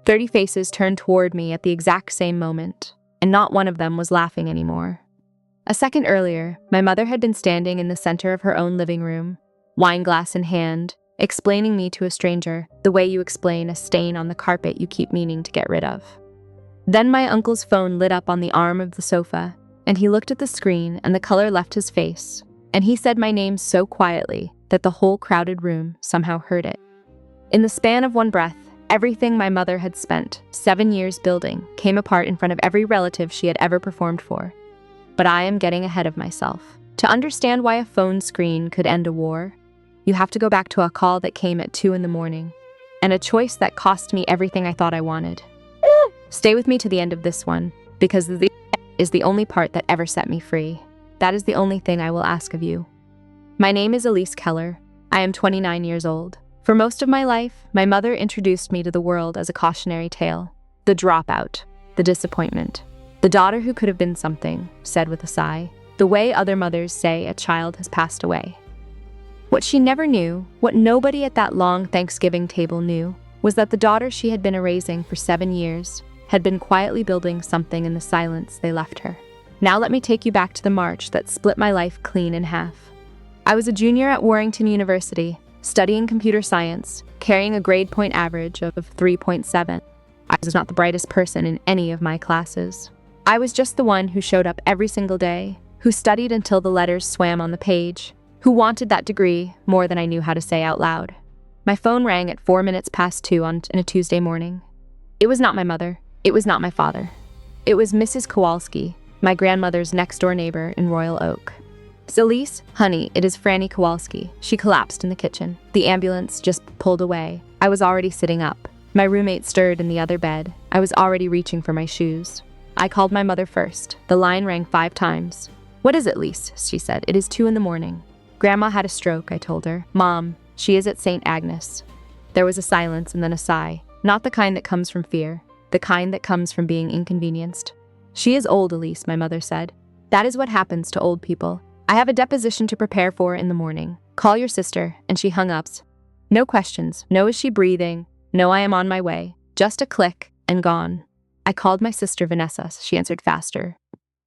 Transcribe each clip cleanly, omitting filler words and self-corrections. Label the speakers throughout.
Speaker 1: 30 faces turned toward me at the exact same moment, and not one of them was laughing anymore. A second earlier, my mother had been standing in the center of her own living room, wine glass in hand, explaining me to a stranger the way you explain a stain on the carpet you keep meaning to get rid of. Then my uncle's phone lit up on the arm of the sofa, and he looked at the screen and the color left his face, and he said my name so quietly that the whole crowded room somehow heard it. In the span of one breath, everything my mother had spent 7 years building came apart in front of every relative she had ever performed for. But I am getting ahead of myself. To understand why a phone screen could end a war, you have to go back to a call that came at 2 a.m, and a choice that cost me everything I thought I wanted. Stay with me to the end of this one, because this is the only part that ever set me free. That is the only thing I will ask of you. My name is Elise Keller. I am 29 years old. For most of my life, my mother introduced me to the world as a cautionary tale. The dropout, the disappointment, the daughter who could have been something, said with a sigh, the way other mothers say a child has passed away. What she never knew, what nobody at that long Thanksgiving table knew, was that the daughter she had been raising for 7 years had been quietly building something in the silence they left her. Now let me take you back to the march that split my life clean in half. I was a junior at Warrington University, studying computer science, carrying a grade point average of 3.7. I was not the brightest person in any of my classes. I was just the one who showed up every single day, who studied until the letters swam on the page, who wanted that degree more than I knew how to say out loud. My phone rang at 2 on a Tuesday morning. It was not my mother. It was not my father. It was Mrs. Kowalski, my grandmother's next-door neighbor in Royal Oak. Elise, honey, it is Franny Kowalski. She collapsed in the kitchen. The ambulance just pulled away. I was already sitting up. My roommate stirred in the other bed. I was already reaching for my shoes. I called my mother first. The line rang 5 times. What is it, Lise? She said. It is 2 a.m. Grandma had a stroke, I told her. Mom, she is at St. Agnes. There was a silence and then a sigh. Not the kind that comes from fear. The kind that comes from being inconvenienced. She is old, Elise, my mother said. That is what happens to old people. I have a deposition to prepare for in the morning. Call your sister, and she hung up. No questions. No, is she breathing? No, I am on my way. Just a click, and gone. I called my sister Vanessa. She answered faster.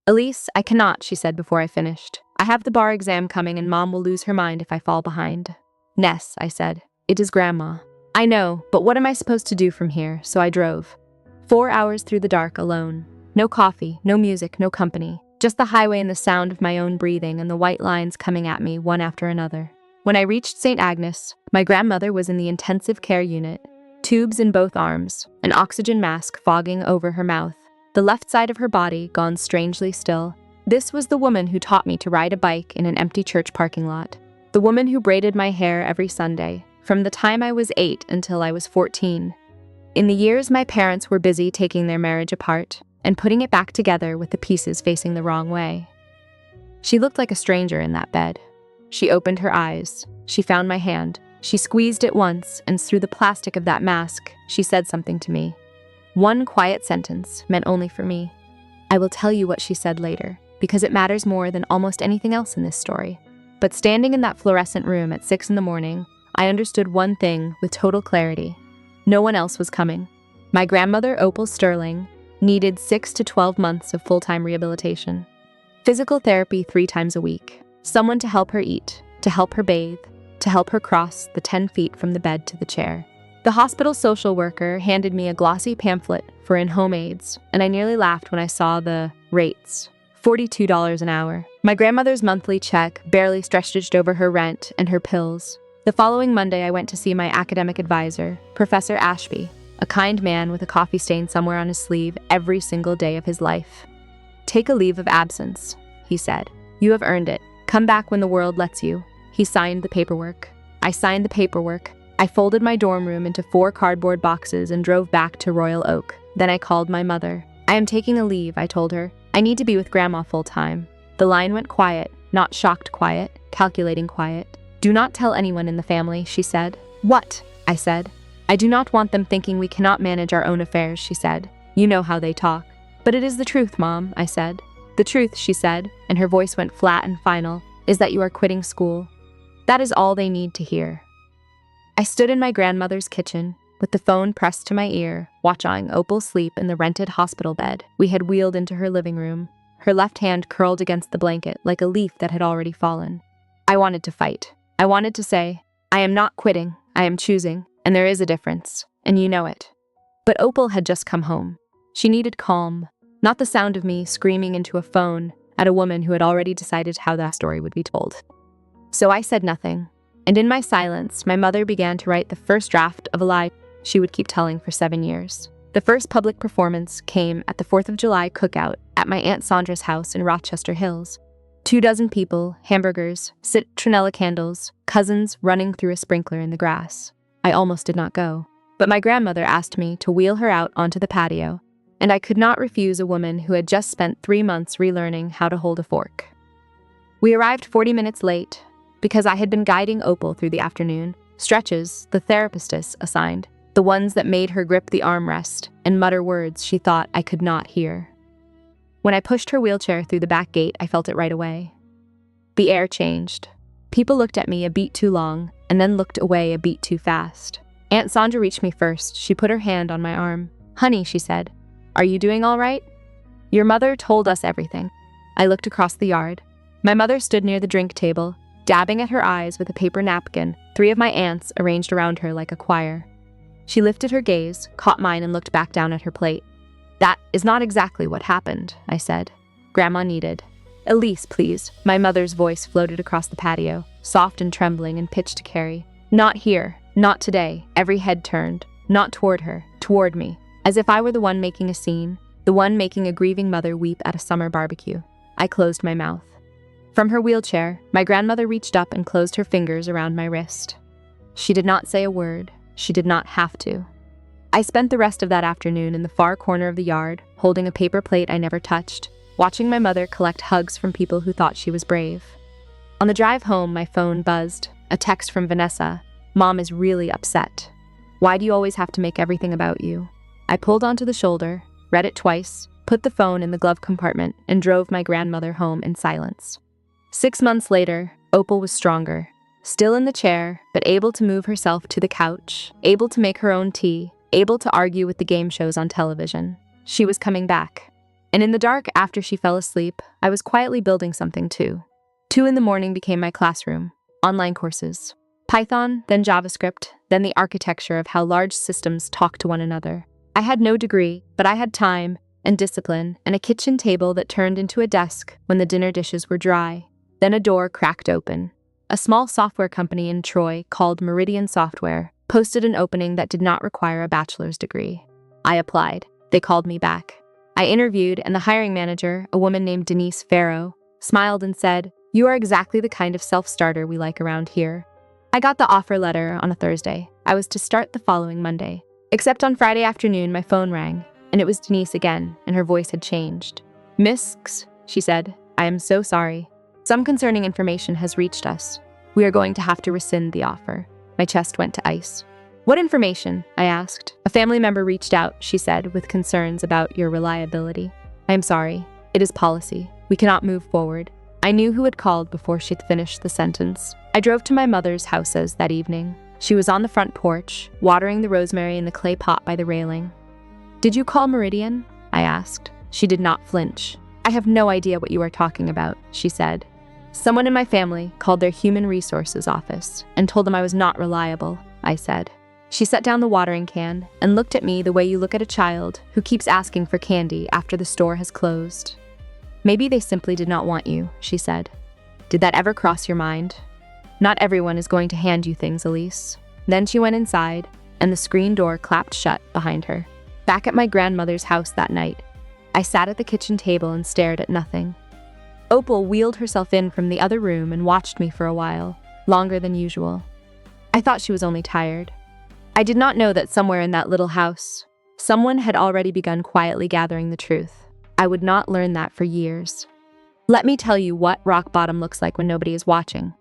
Speaker 1: Elise, I cannot, she said before I finished. I have the bar exam coming, and Mom will lose her mind if I fall behind. Ness, I said. It is Grandma. I know, but what am I supposed to do from here? So I drove. 4 hours through the dark alone. No coffee, no music, no company. Just the highway and the sound of my own breathing and the white lines coming at me one after another. When I reached St. Agnes, my grandmother was in the intensive care unit, tubes in both arms, an oxygen mask fogging over her mouth, the left side of her body gone strangely still. This was the woman who taught me to ride a bike in an empty church parking lot. The woman who braided my hair every Sunday, from the time I was 8 until I was 14. In the years my parents were busy taking their marriage apart and putting it back together with the pieces facing the wrong way. She looked like a stranger in that bed. She opened her eyes. She found my hand. She squeezed it once, and through the plastic of that mask, she said something to me. One quiet sentence meant only for me. I will tell you what she said later, because it matters more than almost anything else in this story. But standing in that fluorescent room at 6 a.m, I understood one thing with total clarity. No one else was coming. My grandmother, Opal Sterling, needed 6 to 12 months of full-time rehabilitation. Physical therapy 3 times a week. Someone to help her eat, to help her bathe, to help her cross the 10 feet from the bed to the chair. The hospital social worker handed me a glossy pamphlet for in-home aids, and I nearly laughed when I saw the rates. $42 an hour. My grandmother's monthly check barely stretched over her rent and her pills. The following Monday, I went to see my academic advisor, Professor Ashby, a kind man with a coffee stain somewhere on his sleeve every single day of his life. Take a leave of absence, he said. You have earned it. Come back when the world lets you. He signed the paperwork. I signed the paperwork. I folded my dorm room into 4 cardboard boxes and drove back to Royal Oak. Then I called my mother. I am taking a leave, I told her. I need to be with Grandma full time. The line went quiet, not shocked quiet, calculating quiet. Do not tell anyone in the family, she said. What? I said. I do not want them thinking we cannot manage our own affairs, she said. You know how they talk. But it is the truth, Mom, I said. The truth, she said, and her voice went flat and final, is that you are quitting school. That is all they need to hear. I stood in my grandmother's kitchen. with the phone pressed to my ear, watching Opal sleep in the rented hospital bed we had wheeled into her living room, her left hand curled against the blanket like a leaf that had already fallen. I wanted to fight. I wanted to say, I am not quitting, I am choosing, and there is a difference, and you know it. But Opal had just come home. She needed calm, not the sound of me screaming into a phone at a woman who had already decided how that story would be told. So I said nothing, and in my silence, my mother began to write the first draft of a lie she would keep telling for 7 years. The first public performance came at the 4th of July cookout at my Aunt Sandra's house in Rochester Hills. 24 people, hamburgers, citronella candles, cousins running through a sprinkler in the grass. I almost did not go, but my grandmother asked me to wheel her out onto the patio, and I could not refuse a woman who had just spent 3 months relearning how to hold a fork. We arrived 40 minutes late because I had been guiding Opal through the afternoon, stretches the therapistess assigned, the ones that made her grip the armrest and mutter words she thought I could not hear. When I pushed her wheelchair through the back gate, I felt it right away. The air changed. People looked at me a beat too long and then looked away a beat too fast. Aunt Sandra reached me first. She put her hand on my arm. "Honey," she said, "are you doing all right? Your mother told us everything." I looked across the yard. My mother stood near the drink table, dabbing at her eyes with a paper napkin, 3 of my aunts arranged around her like a choir. She lifted her gaze, caught mine, and looked back down at her plate. "That is not exactly what happened," I said. "Grandma needed." "Elise, please." My mother's voice floated across the patio, soft and trembling and pitched to Carrie. "Not here. Not today." Every head turned, not toward her, toward me, as if I were the one making a scene, the one making a grieving mother weep at a summer barbecue. I closed my mouth. From her wheelchair, my grandmother reached up and closed her fingers around my wrist. She did not say a word. She did not have to. I spent the rest of that afternoon in the far corner of the yard, holding a paper plate I never touched, watching my mother collect hugs from people who thought she was brave. On the drive home, my phone buzzed, a text from Vanessa. "Mom is really upset. Why do you always have to make everything about you?" I pulled onto the shoulder, read it twice, put the phone in the glove compartment, and drove my grandmother home in silence. 6 months later, Opal was stronger, still in the chair, but able to move herself to the couch, able to make her own tea, able to argue with the game shows on television. She was coming back. And in the dark after she fell asleep, I was quietly building something too. 2 in the morning became my classroom. Online courses. Python, then JavaScript, then the architecture of how large systems talk to one another. I had no degree, but I had time and discipline and a kitchen table that turned into a desk when the dinner dishes were dry. Then a door cracked open. A small software company in Troy called Meridian Software posted an opening that did not require a bachelor's degree. I applied. They called me back. I interviewed, and the hiring manager, a woman named Denise Farrow, smiled and said, "You are exactly the kind of self-starter we like around here." I got the offer letter on a Thursday. I was to start the following Monday. Except on Friday afternoon, my phone rang, and it was Denise again, and her voice had changed. "Miss X," she said, "I am so sorry. Some concerning information has reached us. We are going to have to rescind the offer." My chest went to ice. "What information?" I asked. "A family member reached out," she said, "with concerns about your reliability." "I am sorry. It is policy. We cannot move forward." I knew who had called before she'd finished the sentence. I drove to my mother's houses that evening. She was on the front porch, watering the rosemary in the clay pot by the railing. "Did you call Meridian?" I asked. She did not flinch. "I have no idea what you are talking about," she said. "Someone in my family called their human resources office and told them I was not reliable," I said. She set down the watering can and looked at me the way you look at a child who keeps asking for candy after the store has closed. "Maybe they simply did not want you," she said. "Did that ever cross your mind? Not everyone is going to hand you things, Elise." Then she went inside, and the screen door clapped shut behind her. Back at my grandmother's house that night, I sat at the kitchen table and stared at nothing. Opal wheeled herself in from the other room and watched me for a while, longer than usual. I thought she was only tired. I did not know that somewhere in that little house, someone had already begun quietly gathering the truth. I would not learn that for years. Let me tell you what rock bottom looks like when nobody is watching.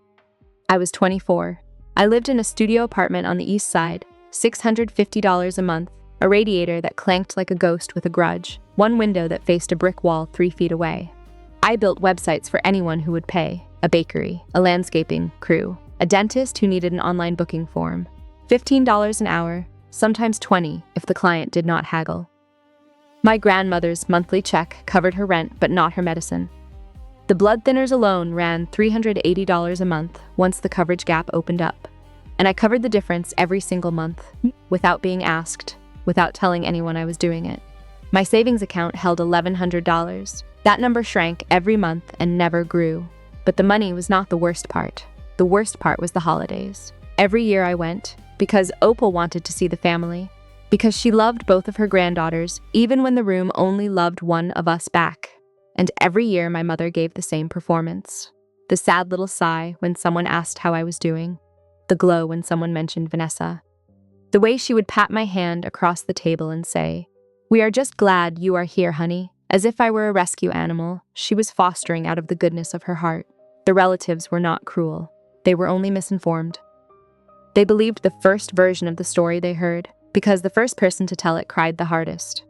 Speaker 1: I was 24. I lived in a studio apartment on the east side, $650 a month, a radiator that clanked like a ghost with a grudge, one window that faced a brick wall 3 feet away. I built websites for anyone who would pay, a bakery, a landscaping crew, a dentist who needed an online booking form. $15 an hour, sometimes 20 if the client did not haggle. My grandmother's monthly check covered her rent but not her medicine. The blood thinners alone ran $380 a month once the coverage gap opened up, and I covered the difference every single month, without being asked, without telling anyone I was doing it. My savings account held $1,100. That number shrank every month and never grew. But the money was not the worst part. The worst part was the holidays. Every year I went, because Opal wanted to see the family, because she loved both of her granddaughters, even when the room only loved one of us back. And every year my mother gave the same performance. The sad little sigh when someone asked how I was doing. The glow when someone mentioned Vanessa. The way she would pat my hand across the table and say, "We are just glad you are here, honey," as if I were a rescue animal she was fostering out of the goodness of her heart. The relatives were not cruel. They were only misinformed. They believed the first version of the story they heard, because the first person to tell it cried the hardest.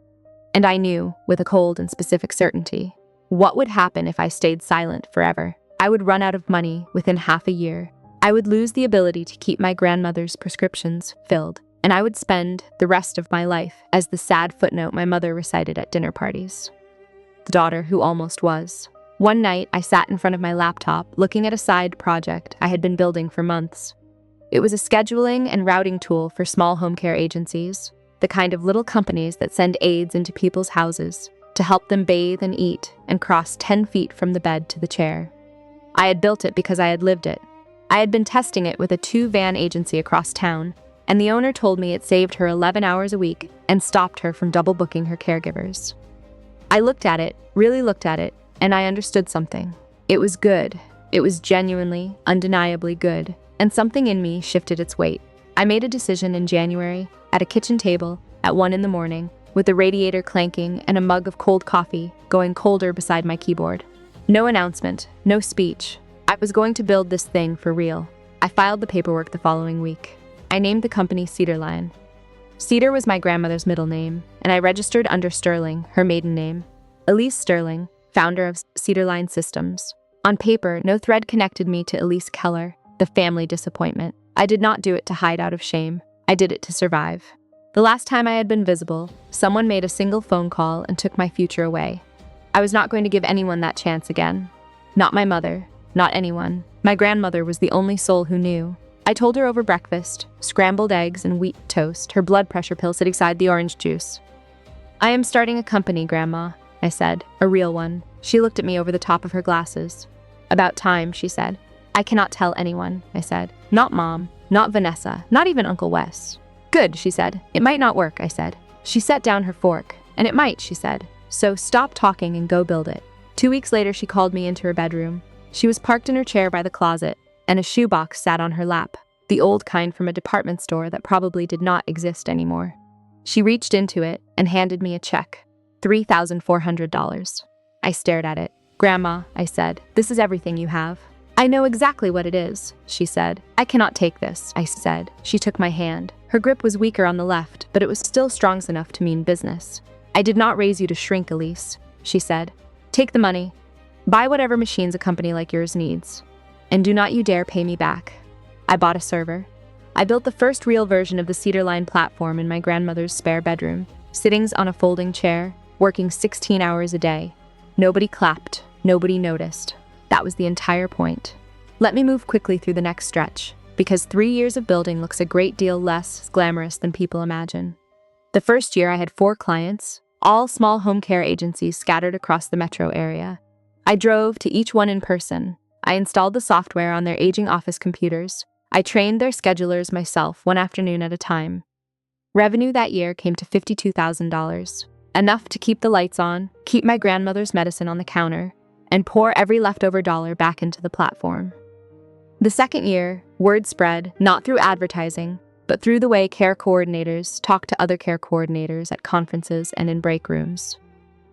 Speaker 1: And I knew, with a cold and specific certainty, what would happen if I stayed silent forever. I would run out of money within half a year. I would lose the ability to keep my grandmother's prescriptions filled, and I would spend the rest of my life as the sad footnote my mother recited at dinner parties. The daughter who almost was. One night, I sat in front of my laptop looking at a side project I had been building for months. It was a scheduling and routing tool for small home care agencies, the kind of little companies that send aides into people's houses to help them bathe and eat and cross 10 feet from the bed to the chair. I had built it because I had lived it. I had been testing it with a 2-van agency across town, and the owner told me it saved her 11 hours a week and stopped her from double booking her caregivers. I looked at it, really looked at it, and I understood something. It was good. It was genuinely, undeniably good, and something in me shifted its weight. I made a decision in January, at a kitchen table, at 1 a.m, with the radiator clanking and a mug of cold coffee going colder beside my keyboard. No announcement, no speech. I was going to build this thing for real. I filed the paperwork the following week. I named the company Cedarline. Cedar was my grandmother's middle name, and I registered under Sterling, her maiden name. Elise Sterling, founder of Cedarline Systems. On paper, no thread connected me to Elise Keller, the family disappointment. I did not do it to hide out of shame. I did it to survive. The last time I had been visible, someone made a single phone call and took my future away. I was not going to give anyone that chance again. Not my mother, not anyone. My grandmother was the only soul who knew. I told her over breakfast, scrambled eggs and wheat toast, her blood pressure pill sitting beside the orange juice. "I am starting a company, Grandma," I said, "a real one." She looked at me over the top of her glasses. "About time," she said. "I cannot tell anyone," I said. "Not Mom, not Vanessa, not even Uncle Wes." "Good," she said. "It might not work," I said. She set down her fork. "And it might," she said. "So stop talking and go build it." 2 weeks later, she called me into her bedroom. She was parked in her chair by the closet, and a shoebox sat on her lap, the old kind from a department store that probably did not exist anymore. She reached into it and handed me a check, $3,400. I stared at it. "Grandma," I said, "this is everything you have." "I know exactly what it is," she said. "I cannot take this," I said. She took my hand. Her grip was weaker on the left, but it was still strong enough to mean business. "I did not raise you to shrink, Elise," she said. "Take the money. Buy whatever machines a company like yours needs. And do not you dare pay me back." I bought a server. I built the first real version of the Cedarline platform in my grandmother's spare bedroom, sittings on a folding chair, working 16 hours a day. Nobody clapped. Nobody noticed. That was the entire point. Let me move quickly through the next stretch, because 3 years of building looks a great deal less glamorous than people imagine. The first year I had 4 clients, all small home care agencies scattered across the metro area. I drove to each one in person. I installed the software on their aging office computers. I trained their schedulers myself 1 afternoon at a time. Revenue that year came to $52,000, enough to keep the lights on, keep my grandmother's medicine on the counter, and pour every leftover dollar back into the platform. The second year, word spread, not through advertising, but through the way care coordinators talk to other care coordinators at conferences and in break rooms.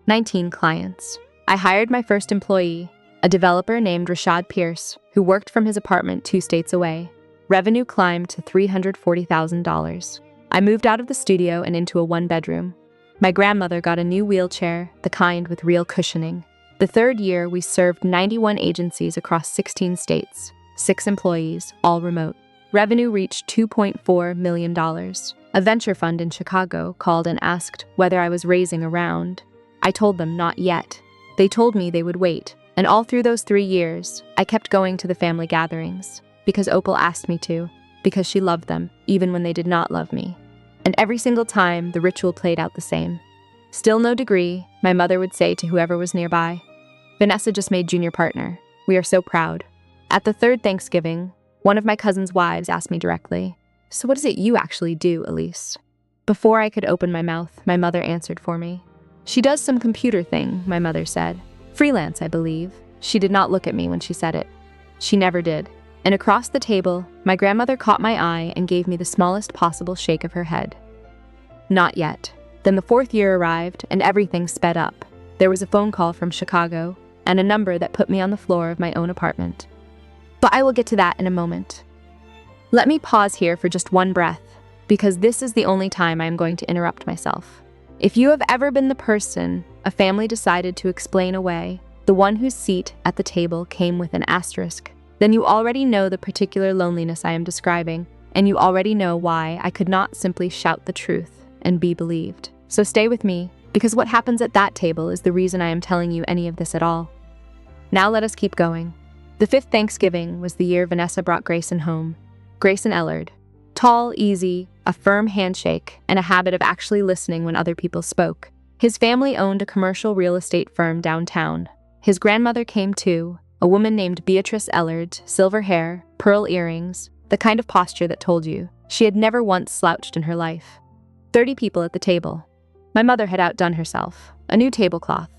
Speaker 1: 19 clients. I hired my first employee, a developer named Rashad Pierce, who worked from his apartment 2 states away. Revenue climbed to $340,000. I moved out of the studio and into a 1-bedroom. My grandmother got a new wheelchair, the kind with real cushioning. The third year, we served 91 agencies across 16 states, 6 employees, all remote. Revenue reached $2.4 million. A venture fund in Chicago called and asked whether I was raising a round. I told them not yet. They told me they would wait, and all through those 3 years, I kept going to the family gatherings, because Opal asked me to, because she loved them, even when they did not love me. And every single time, the ritual played out the same. Still no degree, my mother would say to whoever was nearby. Vanessa just made junior partner. We are so proud. At the third Thanksgiving, one of my cousin's wives asked me directly, "So what is it you actually do, Elise?" Before I could open my mouth, my mother answered for me. "She does some computer thing," my mother said. "Freelance, I believe." She did not look at me when she said it. She never did. And across the table, my grandmother caught my eye and gave me the smallest possible shake of her head. Not yet. Then the 4th year arrived, and everything sped up. There was a phone call from Chicago, and a number that put me on the floor of my own apartment. But I will get to that in a moment. Let me pause here for just one breath, because this is the only time I am going to interrupt myself. If you have ever been the person a family decided to explain away, the one whose seat at the table came with an asterisk, then you already know the particular loneliness I am describing, and you already know why I could not simply shout the truth and be believed. So stay with me, because what happens at that table is the reason I am telling you any of this at all. Now let us keep going. The 5th Thanksgiving was the year Vanessa brought Grayson home. Grayson Ellard. Tall, easy, a firm handshake, and a habit of actually listening when other people spoke. His family owned a commercial real estate firm downtown. His grandmother came too, a woman named Beatrice Ellard, silver hair, pearl earrings, the kind of posture that told you she had never once slouched in her life. 30 people at the table. My mother had outdone herself. A new tablecloth.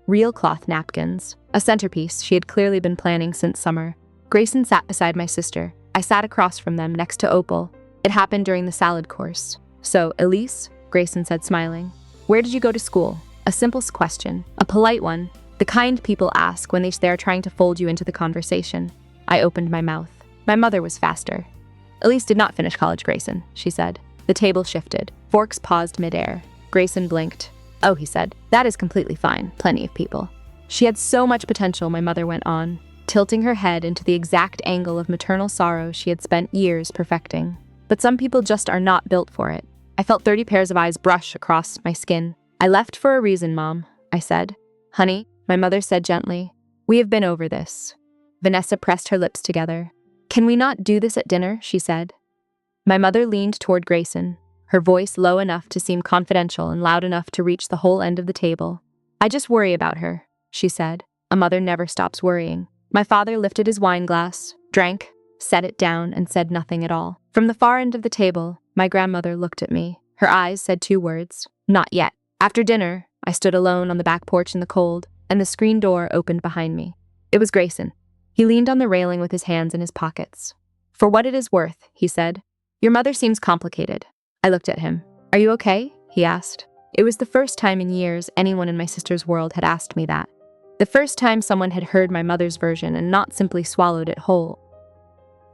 Speaker 1: Real cloth napkins. A centerpiece she had clearly been planning since summer. Grayson sat beside my sister. I sat across from them next to Opal. It happened during the salad course. "So, Elise," Grayson said, smiling, "where did you go to school?" A simple question. A polite one. The kind people ask when they are trying to fold you into the conversation. I opened my mouth. My mother was faster. "Elise did not finish college, Grayson," she said. The table shifted. Forks paused midair. Grayson blinked. "Oh," he said, "that is completely fine. Plenty of people." She had so much potential, my mother went on, tilting her head into the exact angle of maternal sorrow she had spent years perfecting. But some people just are not built for it. I felt 30 pairs of eyes brush across my skin. "I left for a reason, Mom," I said. "Honey," my mother said gently, "we have been over this." Vanessa pressed her lips together. "Can we not do this at dinner?" she said. My mother leaned toward Grayson, her voice low enough to seem confidential and loud enough to reach the whole end of the table. "I just worry about her," she said. A mother never stops worrying. My father lifted his wine glass, drank, set it down, and said nothing at all. From the far end of the table, my grandmother looked at me. Her eyes said 2 words, "Not yet." After dinner, I stood alone on the back porch in the cold, and the screen door opened behind me. It was Grayson. He leaned on the railing with his hands in his pockets. "For what it is worth," he said, "your mother seems complicated." I looked at him. "Are you okay?" he asked. It was the first time in years anyone in my sister's world had asked me that. The first time someone had heard my mother's version and not simply swallowed it whole.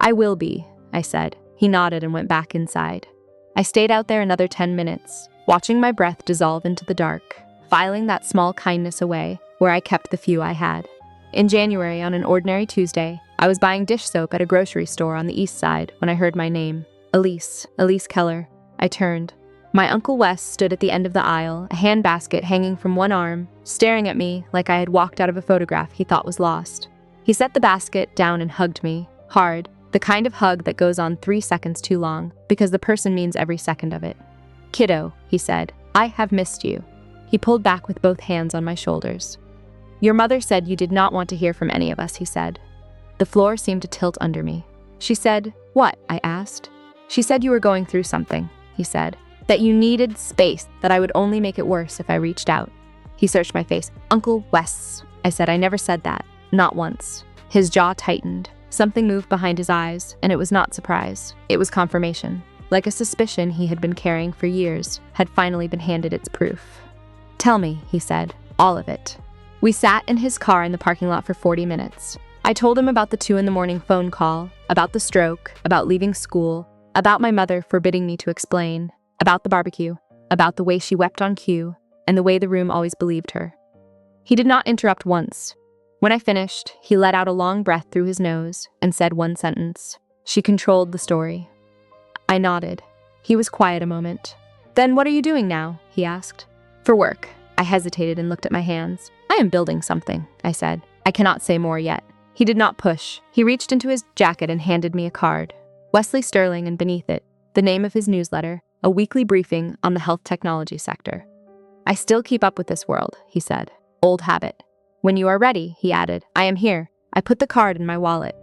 Speaker 1: "I will be," I said. He nodded and went back inside. I stayed out there another 10 minutes, watching my breath dissolve into the dark, filing that small kindness away where I kept the few I had. In January, on an ordinary Tuesday, I was buying dish soap at a grocery store on the east side when I heard my name. Elise Keller. I turned. My Uncle Wes stood at the end of the aisle, a handbasket hanging from one arm, staring at me like I had walked out of a photograph he thought was lost. He set the basket down and hugged me, hard, the kind of hug that goes on 3 seconds too long, because the person means every second of it. "Kiddo," he said, "I have missed you." He pulled back with both hands on my shoulders. "Your mother said you did not want to hear from any of us," he said. The floor seemed to tilt under me. "She said, what?" I asked. "She said you were going through something," he said. "That you needed space, that I would only make it worse if I reached out." He searched my face. "Uncle Wes," I said. "I never said that. Not once." His jaw tightened. Something moved behind his eyes, and it was not surprise. It was confirmation. Like a suspicion he had been carrying for years, had finally been handed its proof. "Tell me," he said. "All of it." We sat in his car in the parking lot for 40 minutes. I told him about the 2 a.m. phone call, about the stroke, about leaving school, about my mother forbidding me to explain, about the barbecue, about the way she wept on cue, and the way the room always believed her. He did not interrupt once. When I finished, he let out a long breath through his nose and said one sentence. "She controlled the story." I nodded. He was quiet a moment. "Then what are you doing now?" he asked. "For work." I hesitated and looked at my hands. "I am building something," I said. "I cannot say more yet." He did not push. He reached into his jacket and handed me a card. Wesley Sterling, and beneath it, the name of his newsletter, a weekly briefing on the health technology sector. "I still keep up with this world," he said. "Old habit." "When you are ready," he added, "I am here." I put the card in my wallet.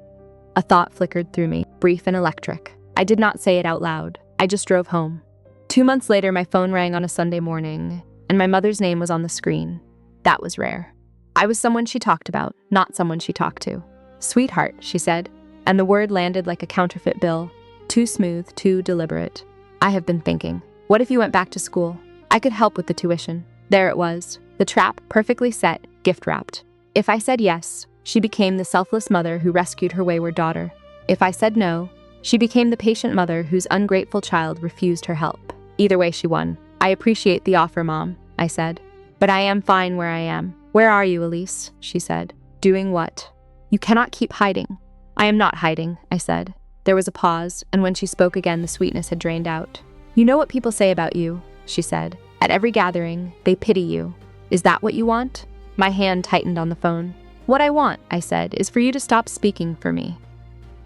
Speaker 1: A thought flickered through me, brief and electric. I did not say it out loud. I just drove home. 2 months later, my phone rang on a Sunday morning, and my mother's name was on the screen. That was rare. I was someone she talked about, not someone she talked to. "Sweetheart," she said, and the word landed like a counterfeit bill. Too smooth, too deliberate. "I have been thinking. What if you went back to school? I could help with the tuition." There it was, the trap, perfectly set, gift-wrapped. If I said yes, she became the selfless mother who rescued her wayward daughter. If I said no, she became the patient mother whose ungrateful child refused her help. Either way, she won. "I appreciate the offer, Mom," I said. "But I am fine where I am." "Where are you, Elise?" she said. "Doing what?" "You cannot keep hiding." "I am not hiding," I said. There was a pause, and when she spoke again, the sweetness had drained out. "You know what people say about you," she said. "At every gathering, they pity you. Is that what you want?" My hand tightened on the phone. "What I want," I said, "is for you to stop speaking for me."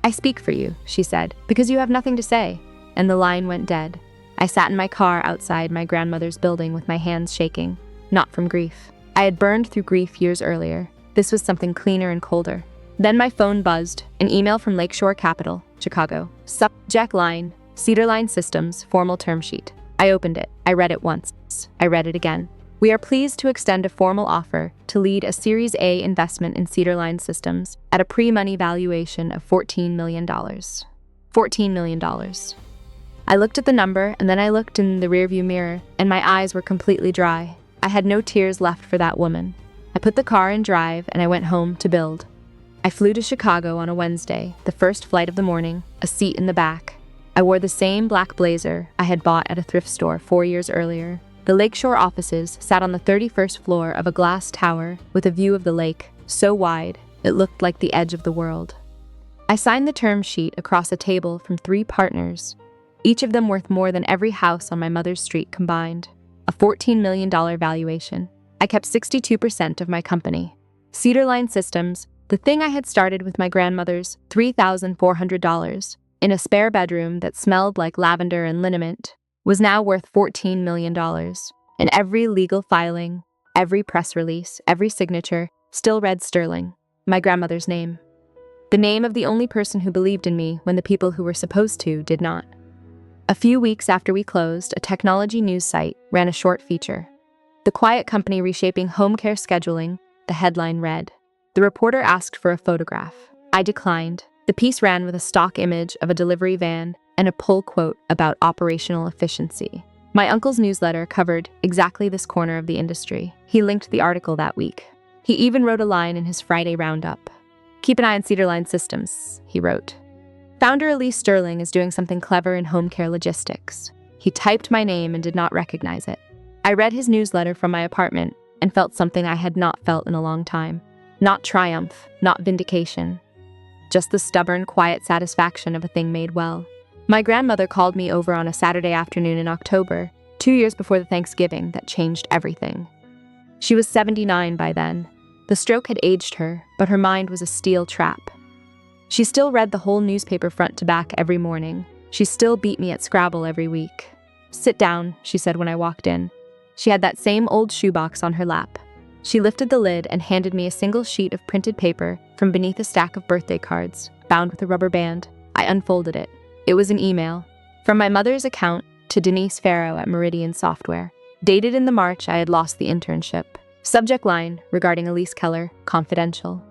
Speaker 1: "I speak for you," she said, "because you have nothing to say." And the line went dead. I sat in my car outside my grandmother's building with my hands shaking. Not from grief. I had burned through grief years earlier. This was something cleaner and colder. Then my phone buzzed, an email from Lakeshore Capital, Chicago. Subject line, Cedar Line Systems, formal term sheet. I opened it. I read it once. I read it again. "We are pleased to extend a formal offer to lead a Series A investment in Cedar Line Systems at a pre-money valuation of $14 million. $14 million. I looked at the number, and then I looked in the rearview mirror, and my eyes were completely dry. I had no tears left for that woman. I put the car in drive, and I went home to build. I flew to Chicago on a Wednesday, the first flight of the morning, a seat in the back. I wore the same black blazer I had bought at a thrift store 4 years earlier. The Lakeshore offices sat on the 31st floor of a glass tower with a view of the lake, so wide it looked like the edge of the world. I signed the term sheet across a table from 3 partners, each of them worth more than every house on my mother's street combined. A $14 million valuation. I kept 62% of my company. Cedar Line Systems, the thing I had started with my grandmother's $3,400 in a spare bedroom that smelled like lavender and liniment, was now worth $14 million. And every legal filing, every press release, every signature still read Sterling, my grandmother's name. The name of the only person who believed in me when the people who were supposed to did not. A few weeks after we closed, a technology news site ran a short feature. "The quiet company reshaping home care scheduling," the headline read. The reporter asked for a photograph. I declined. The piece ran with a stock image of a delivery van and a pull quote about operational efficiency. My uncle's newsletter covered exactly this corner of the industry. He linked the article that week. He even wrote a line in his Friday roundup. "Keep an eye on Cedar Line Systems," he wrote. "Founder Elise Sterling is doing something clever in home care logistics." He typed my name and did not recognize it. I read his newsletter from my apartment and felt something I had not felt in a long time. Not triumph, not vindication. Just the stubborn, quiet satisfaction of a thing made well. My grandmother called me over on a Saturday afternoon in October, 2 years before the Thanksgiving that changed everything. She was 79 by then. The stroke had aged her, but her mind was a steel trap. She still read the whole newspaper front to back every morning. She still beat me at Scrabble every week. "Sit down," she said when I walked in. She had that same old shoebox on her lap. She lifted the lid and handed me a single sheet of printed paper from beneath a stack of birthday cards, bound with a rubber band. I unfolded it. It was an email. From my mother's account to Denise Farrow at Meridian Software. Dated in the March I had lost the internship. Subject line, regarding Elise Keller, confidential.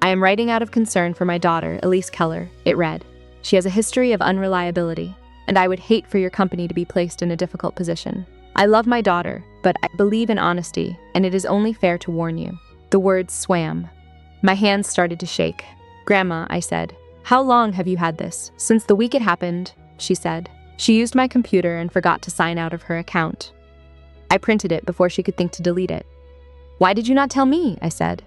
Speaker 1: "I am writing out of concern for my daughter, Elise Keller," it read. "She has a history of unreliability, and I would hate for your company to be placed in a difficult position. I love my daughter, but I believe in honesty, and it is only fair to warn you." The words swam. My hands started to shake. "Grandma," I said, "how long have you had this?" "Since the week it happened," she said. She used my computer and forgot to sign out of her account. I printed it before she could think to delete it. "Why did you not tell me?" I said.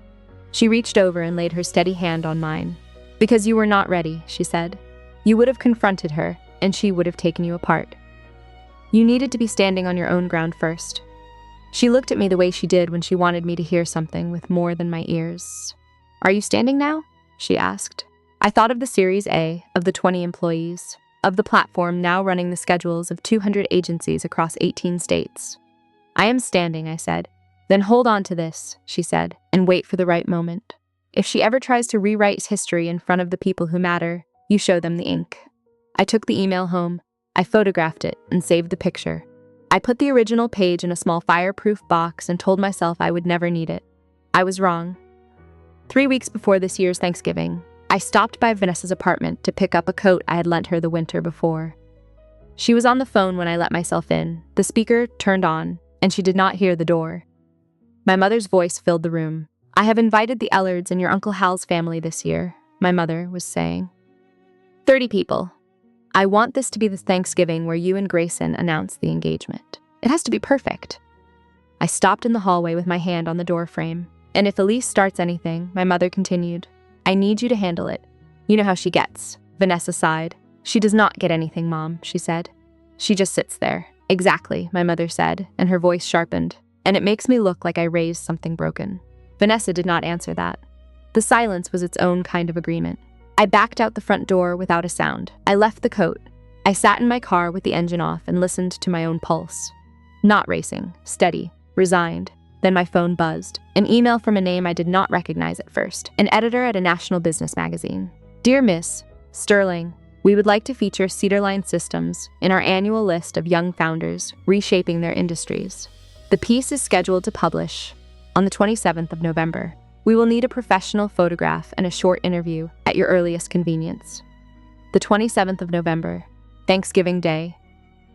Speaker 1: She reached over and laid her steady hand on mine. "Because you were not ready," she said. "You would have confronted her, and she would have taken you apart." You needed to be standing on your own ground first. She looked at me the way she did when she wanted me to hear something with more than my ears. Are you standing now? She asked. I thought of the Series A, of the 20 employees, of the platform now running the schedules of 200 agencies across 18 states. I am standing, I said. Then hold on to this, she said, and wait for the right moment. If she ever tries to rewrite history in front of the people who matter, you show them the ink. I took the email home. I photographed it and saved the picture. I put the original page in a small fireproof box and told myself I would never need it. I was wrong. 3 weeks before this year's Thanksgiving, I stopped by Vanessa's apartment to pick up a coat I had lent her the winter before. She was on the phone when I let myself in. The speaker turned on, and she did not hear the door. My mother's voice filled the room. I have invited the Ellards and your Uncle Hal's family this year, my mother was saying. 30 people. I want this to be the Thanksgiving where you and Grayson announce the engagement. It has to be perfect. I stopped in the hallway with my hand on the door frame. And if Elise starts anything, my mother continued, I need you to handle it. You know how she gets. Vanessa sighed. She does not get anything, Mom, she said. She just sits there. Exactly, my mother said, and her voice sharpened. And it makes me look like I raised something broken. Vanessa did not answer that. The silence was its own kind of agreement. I backed out the front door without a sound. I left the coat. I sat in my car with the engine off and listened to my own pulse. Not racing, steady, resigned. Then my phone buzzed. An email from a name I did not recognize at first. An editor at a national business magazine. Dear Miss Sterling, we would like to feature Cedarline Systems in our annual list of young founders reshaping their industries. The piece is scheduled to publish on the 27th of November. We will need a professional photograph and a short interview at your earliest convenience. The 27th of November, Thanksgiving Day.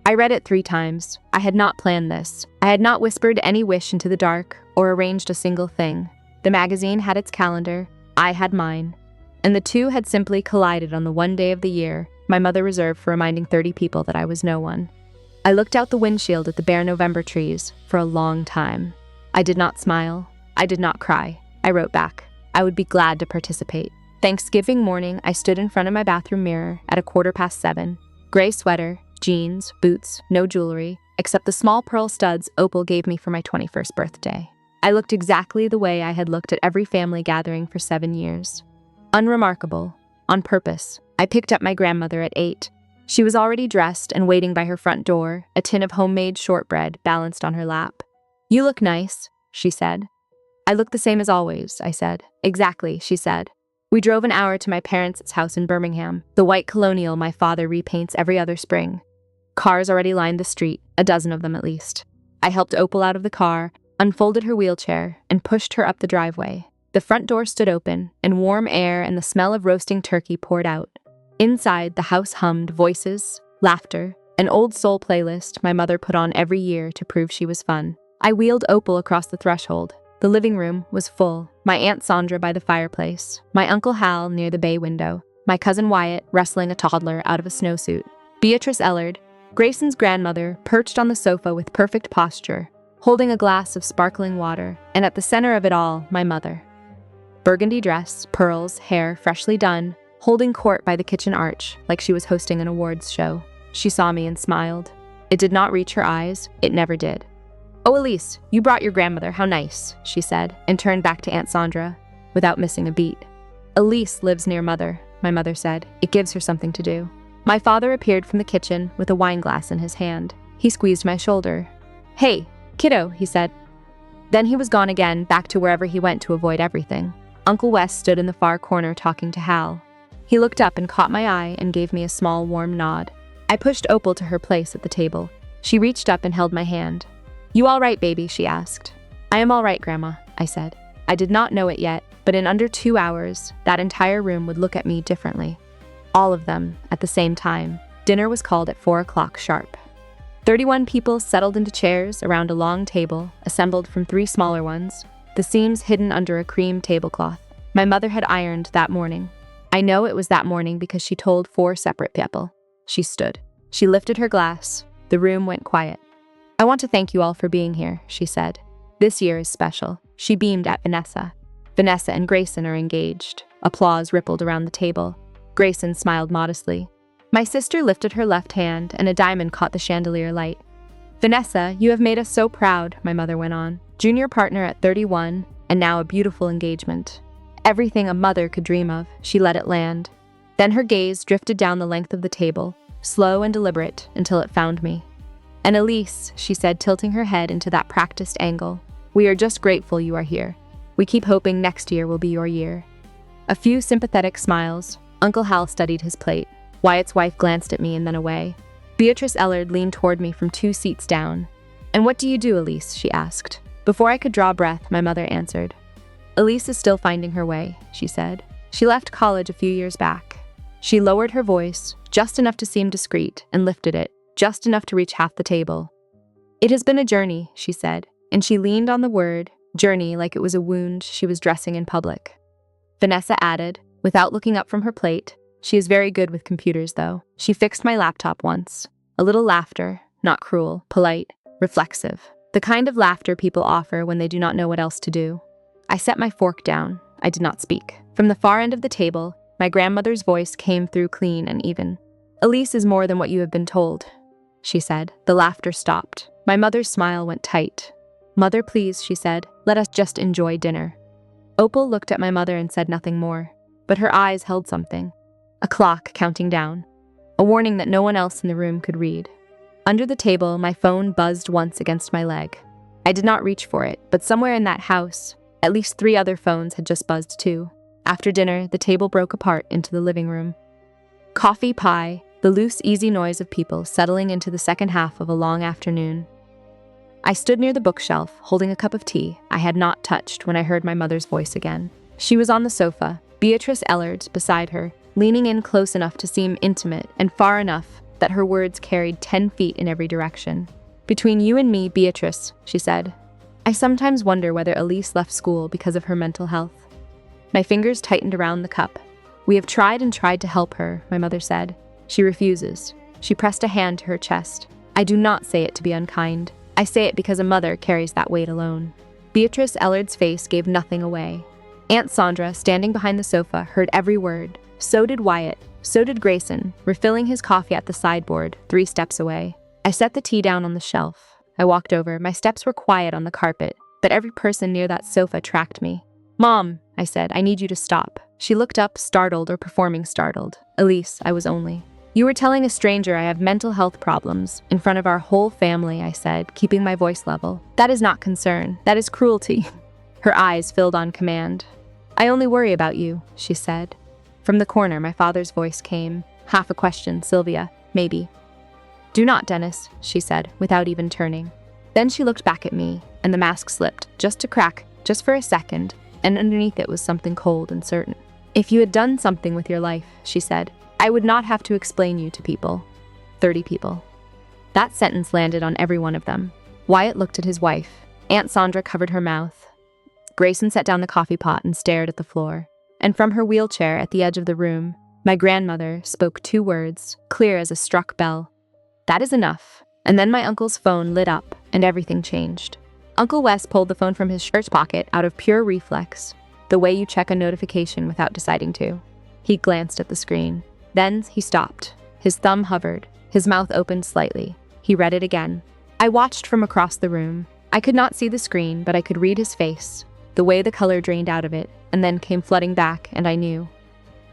Speaker 1: I read it 3 times. I had not planned this. I had not whispered any wish into the dark or arranged a single thing. The magazine had its calendar. I had mine. And the two had simply collided on the one day of the year my mother reserved for reminding 30 people that I was no one. I looked out the windshield at the bare November trees for a long time. I did not smile. I did not cry. I wrote back. I would be glad to participate. Thanksgiving morning, I stood in front of my bathroom mirror at 7:15. Gray sweater, jeans, boots, no jewelry, except the small pearl studs Opal gave me for my 21st birthday. I looked exactly the way I had looked at every family gathering for 7 years. Unremarkable. On purpose. I picked up my grandmother at 8. She was already dressed and waiting by her front door, a tin of homemade shortbread balanced on her lap. You look nice, she said. I look the same as always, I said. Exactly, she said. We drove an hour to my parents' house in Birmingham, the white colonial my father repaints every other spring. Cars already lined the street, a dozen of them at least. I helped Opal out of the car, unfolded her wheelchair, and pushed her up the driveway. The front door stood open, and warm air and the smell of roasting turkey poured out. Inside, the house hummed voices, laughter, an old soul playlist my mother put on every year to prove she was fun. I wheeled Opal across the threshold. The living room was full. My Aunt Sandra by the fireplace, my Uncle Hal near the bay window, my cousin Wyatt wrestling a toddler out of a snowsuit, Beatrice Ellard, Grayson's grandmother, perched on the sofa with perfect posture, holding a glass of sparkling water, and at the center of it all, my mother. Burgundy dress, pearls, hair freshly done, holding court by the kitchen arch like she was hosting an awards show. She saw me and smiled. It did not reach her eyes. It never did. Oh, Elise, you brought your grandmother, how nice, she said, and turned back to Aunt Sandra, without missing a beat. Elise lives near Mother, my mother said. It gives her something to do. My father appeared from the kitchen with a wine glass in his hand. He squeezed my shoulder. Hey, kiddo, he said. Then he was gone again, back to wherever he went to avoid everything. Uncle Wes stood in the far corner talking to Hal. He looked up and caught my eye and gave me a small, warm nod. I pushed Opal to her place at the table. She reached up and held my hand. You all right, baby? She asked. I am all right, Grandma, I said. I did not know it yet, but in under 2 hours, that entire room would look at me differently. All of them, at the same time. Dinner was called at 4 o'clock sharp. 31 people settled into chairs around a long table, assembled from 3 smaller ones, the seams hidden under a cream tablecloth. My mother had ironed that morning. I know it was that morning because she told 4 separate people. She stood. She lifted her glass. The room went quiet. I want to thank you all for being here, she said. This year is special. She beamed at Vanessa. Vanessa and Grayson are engaged. Applause rippled around the table. Grayson smiled modestly. My sister lifted her left hand, and a diamond caught the chandelier light. "Vanessa, you have made us so proud," my mother went on. "Junior partner at 31, and now a beautiful engagement. Everything a mother could dream of," she let it land. Then her gaze drifted down the length of the table, slow and deliberate, until it found me. "And Elise," she said, tilting her head into that practiced angle, "we are just grateful you are here. We keep hoping next year will be your year." A few sympathetic smiles. Uncle Hal studied his plate. Wyatt's wife glanced at me and then away. Beatrice Ellard leaned toward me from 2 seats down. "And what do you do, Elise?" she asked. Before I could draw breath, my mother answered. "Elise is still finding her way," she said. "She left college a few years back." She lowered her voice, just enough to seem discreet, and lifted it, just enough to reach half the table. "It has been a journey," she said, and she leaned on the word journey like it was a wound she was dressing in public. Vanessa added, without looking up from her plate, "She is very good with computers, though. She fixed my laptop once." A little laughter, not cruel, polite, reflexive. The kind of laughter people offer when they do not know what else to do. I set my fork down. I did not speak. From the far end of the table, my grandmother's voice came through clean and even. "Elise is more than what you have been told," she said. The laughter stopped. My mother's smile went tight. "Mother, please," she said, "let us just enjoy dinner." Opal looked at my mother and said nothing more, but her eyes held something. A clock counting down. A warning that no one else in the room could read. Under the table, my phone buzzed once against my leg. I did not reach for it, but somewhere in that house, at least 3 other phones had just buzzed too. After dinner, the table broke apart into the living room. Coffee, pie, the loose, easy noise of people settling into the second half of a long afternoon. I stood near the bookshelf, holding a cup of tea I had not touched when I heard my mother's voice again. She was on the sofa, Beatrice Ellard beside her, leaning in close enough to seem intimate and far enough that her words carried 10 feet in every direction. "Between you and me, Beatrice," she said, "I sometimes wonder whether Elise left school because of her mental health." My fingers tightened around the cup. "We have tried and tried to help her," my mother said. "She refuses." She pressed a hand to her chest. "I do not say it to be unkind. I say it because a mother carries that weight alone." Beatrice Ellard's face gave nothing away. Aunt Sandra, standing behind the sofa, heard every word. So did Wyatt. So did Grayson, refilling his coffee at the sideboard, 3 steps away. I set the tea down on the shelf. I walked over. My steps were quiet on the carpet, but every person near that sofa tracked me. "Mom," I said, "I need you to stop." She looked up, startled or performing startled. "Elise," I was only. "You were telling a stranger I have mental health problems in front of our whole family," I said, keeping my voice level. "That is not concern. That is cruelty." Her eyes filled on command. "I only worry about you," she said. From the corner, my father's voice came. Half a question, "Sylvia, maybe." "Do not, Dennis," she said, without even turning. Then she looked back at me, and the mask slipped, just a crack, just for a second, and underneath it was something cold and certain. "If you had done something with your life," she said, "I would not have to explain you to people. 30 people. That sentence landed on every one of them. Wyatt looked at his wife. Aunt Sandra covered her mouth. Grayson set down the coffee pot and stared at the floor. And from her wheelchair at the edge of the room, my grandmother spoke 2 words, clear as a struck bell. "That is enough." And then my uncle's phone lit up, and everything changed. Uncle Wes pulled the phone from his shirt pocket out of pure reflex, the way you check a notification without deciding to. He glanced at the screen. Then he stopped. His thumb hovered. His mouth opened slightly. He read it again. I watched from across the room. I could not see the screen, but I could read his face, the way the color drained out of it, and then came flooding back, and I knew.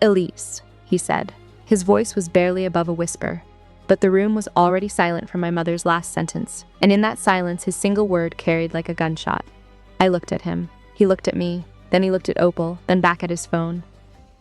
Speaker 1: "Elise," he said. His voice was barely above a whisper, but the room was already silent from my mother's last sentence, and in that silence his single word carried like a gunshot. I looked at him. He looked at me. Then he looked at Opal, then back at his phone.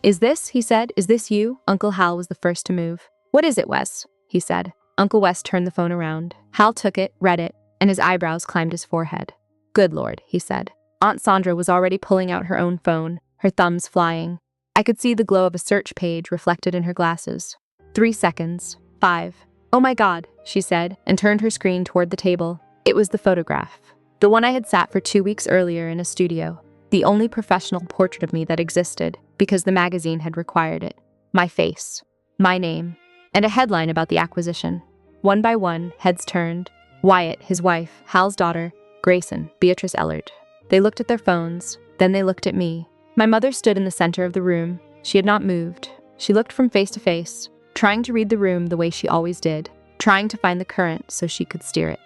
Speaker 1: "Is this," he said, "is this you?" Uncle Hal was the first to move. "What is it, Wes?" he said. Uncle Wes turned the phone around. Hal took it, read it, and his eyebrows climbed his forehead. "Good Lord," he said. Aunt Sandra was already pulling out her own phone, her thumbs flying. I could see the glow of a search page reflected in her glasses. 3 seconds. 5. "Oh my God," she said, and turned her screen toward the table. It was the photograph. The one I had sat for 2 weeks earlier in a studio. The only professional portrait of me that existed, because the magazine had required it. My face. My name. And a headline about the acquisition. One by one, heads turned. Wyatt, his wife, Hal's daughter, Grayson, Beatrice Ellard. They looked at their phones, then they looked at me. My mother stood in the center of the room. She had not moved. She looked from face to face, trying to read the room the way she always did, trying to find the current so she could steer it.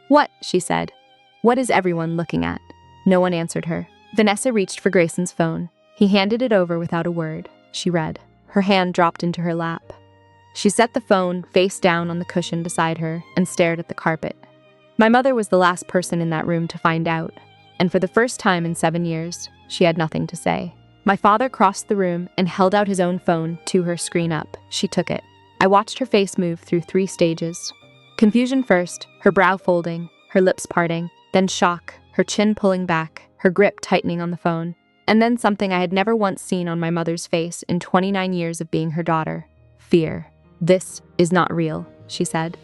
Speaker 1: "What?" she said. "What is everyone looking at?" No one answered her. Vanessa reached for Grayson's phone. He handed it over without a word. She read. Her hand dropped into her lap. She set the phone face down on the cushion beside her and stared at the carpet. My mother was the last person in that room to find out, and for the first time in 7 years, she had nothing to say. My father crossed the room and held out his own phone to her, screen up. She took it. I watched her face move through 3 stages. Confusion first, her brow folding, her lips parting, then shock, her chin pulling back, her grip tightening on the phone, and then something I had never once seen on my mother's face in 29 years of being her daughter: fear. "This is not real," she said.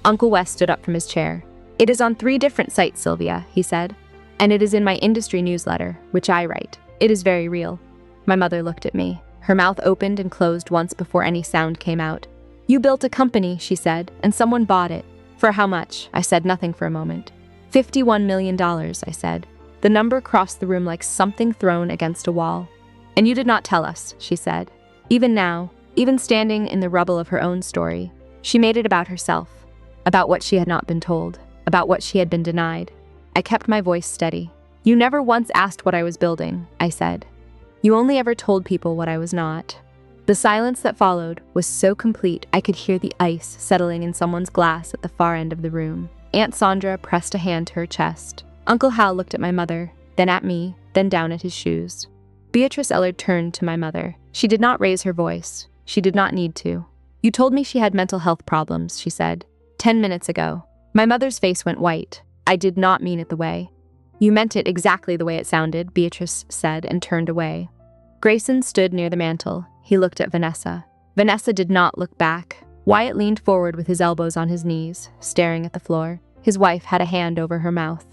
Speaker 1: Uncle Wes stood up from his chair. "It is on 3 different sites, Sylvia," he said. "And it is in my industry newsletter, which I write. It is very real." My mother looked at me. Her mouth opened and closed once before any sound came out. "You built a company," she said, "and someone bought it." "For how much?" I said nothing for a moment. $51 million, I said. The number crossed the room like something thrown against a wall. "And you did not tell us," she said. Even now, even standing in the rubble of her own story, she made it about herself, about what she had not been told, about what she had been denied. I kept my voice steady. "You never once asked what I was building," I said. "You only ever told people what I was not." The silence that followed was so complete I could hear the ice settling in someone's glass at the far end of the room. Aunt Sandra pressed a hand to her chest. Uncle Hal looked at my mother, then at me, then down at his shoes. Beatrice Ellard turned to my mother. She did not raise her voice. She did not need to. "You told me she had mental health problems," she said. 10 minutes ago." My mother's face went white. "I did not mean it the way." "You meant it exactly the way it sounded," Beatrice said and turned away. Grayson stood near the mantel. He looked at Vanessa. Vanessa did not look back. Wyatt leaned forward with his elbows on his knees, staring at the floor. His wife had a hand over her mouth.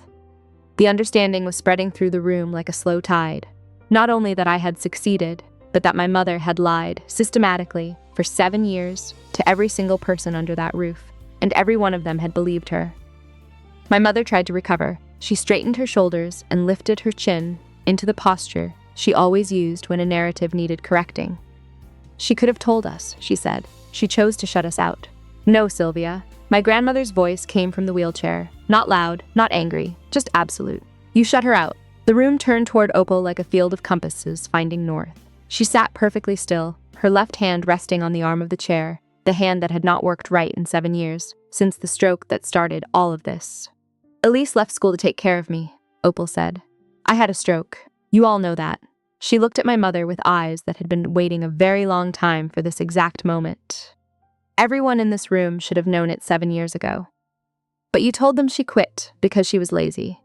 Speaker 1: The understanding was spreading through the room like a slow tide. Not only that I had succeeded, but that my mother had lied systematically for 7 years to every single person under that roof, and every one of them had believed her. My mother tried to recover. She straightened her shoulders and lifted her chin into the posture she always used when a narrative needed correcting. "She could have told us," she said. "She chose to shut us out." "No, Sylvia." My grandmother's voice came from the wheelchair. Not loud, not angry, just absolute. "You shut her out." The room turned toward Opal like a field of compasses finding north. She sat perfectly still, her left hand resting on the arm of the chair, the hand that had not worked right in 7 years, since the stroke that started all of this. "Elise left school to take care of me," Opal said. "I had a stroke. You all know that." She looked at my mother with eyes that had been waiting a very long time for this exact moment. "Everyone in this room should have known it 7 years ago. But you told them she quit because she was lazy.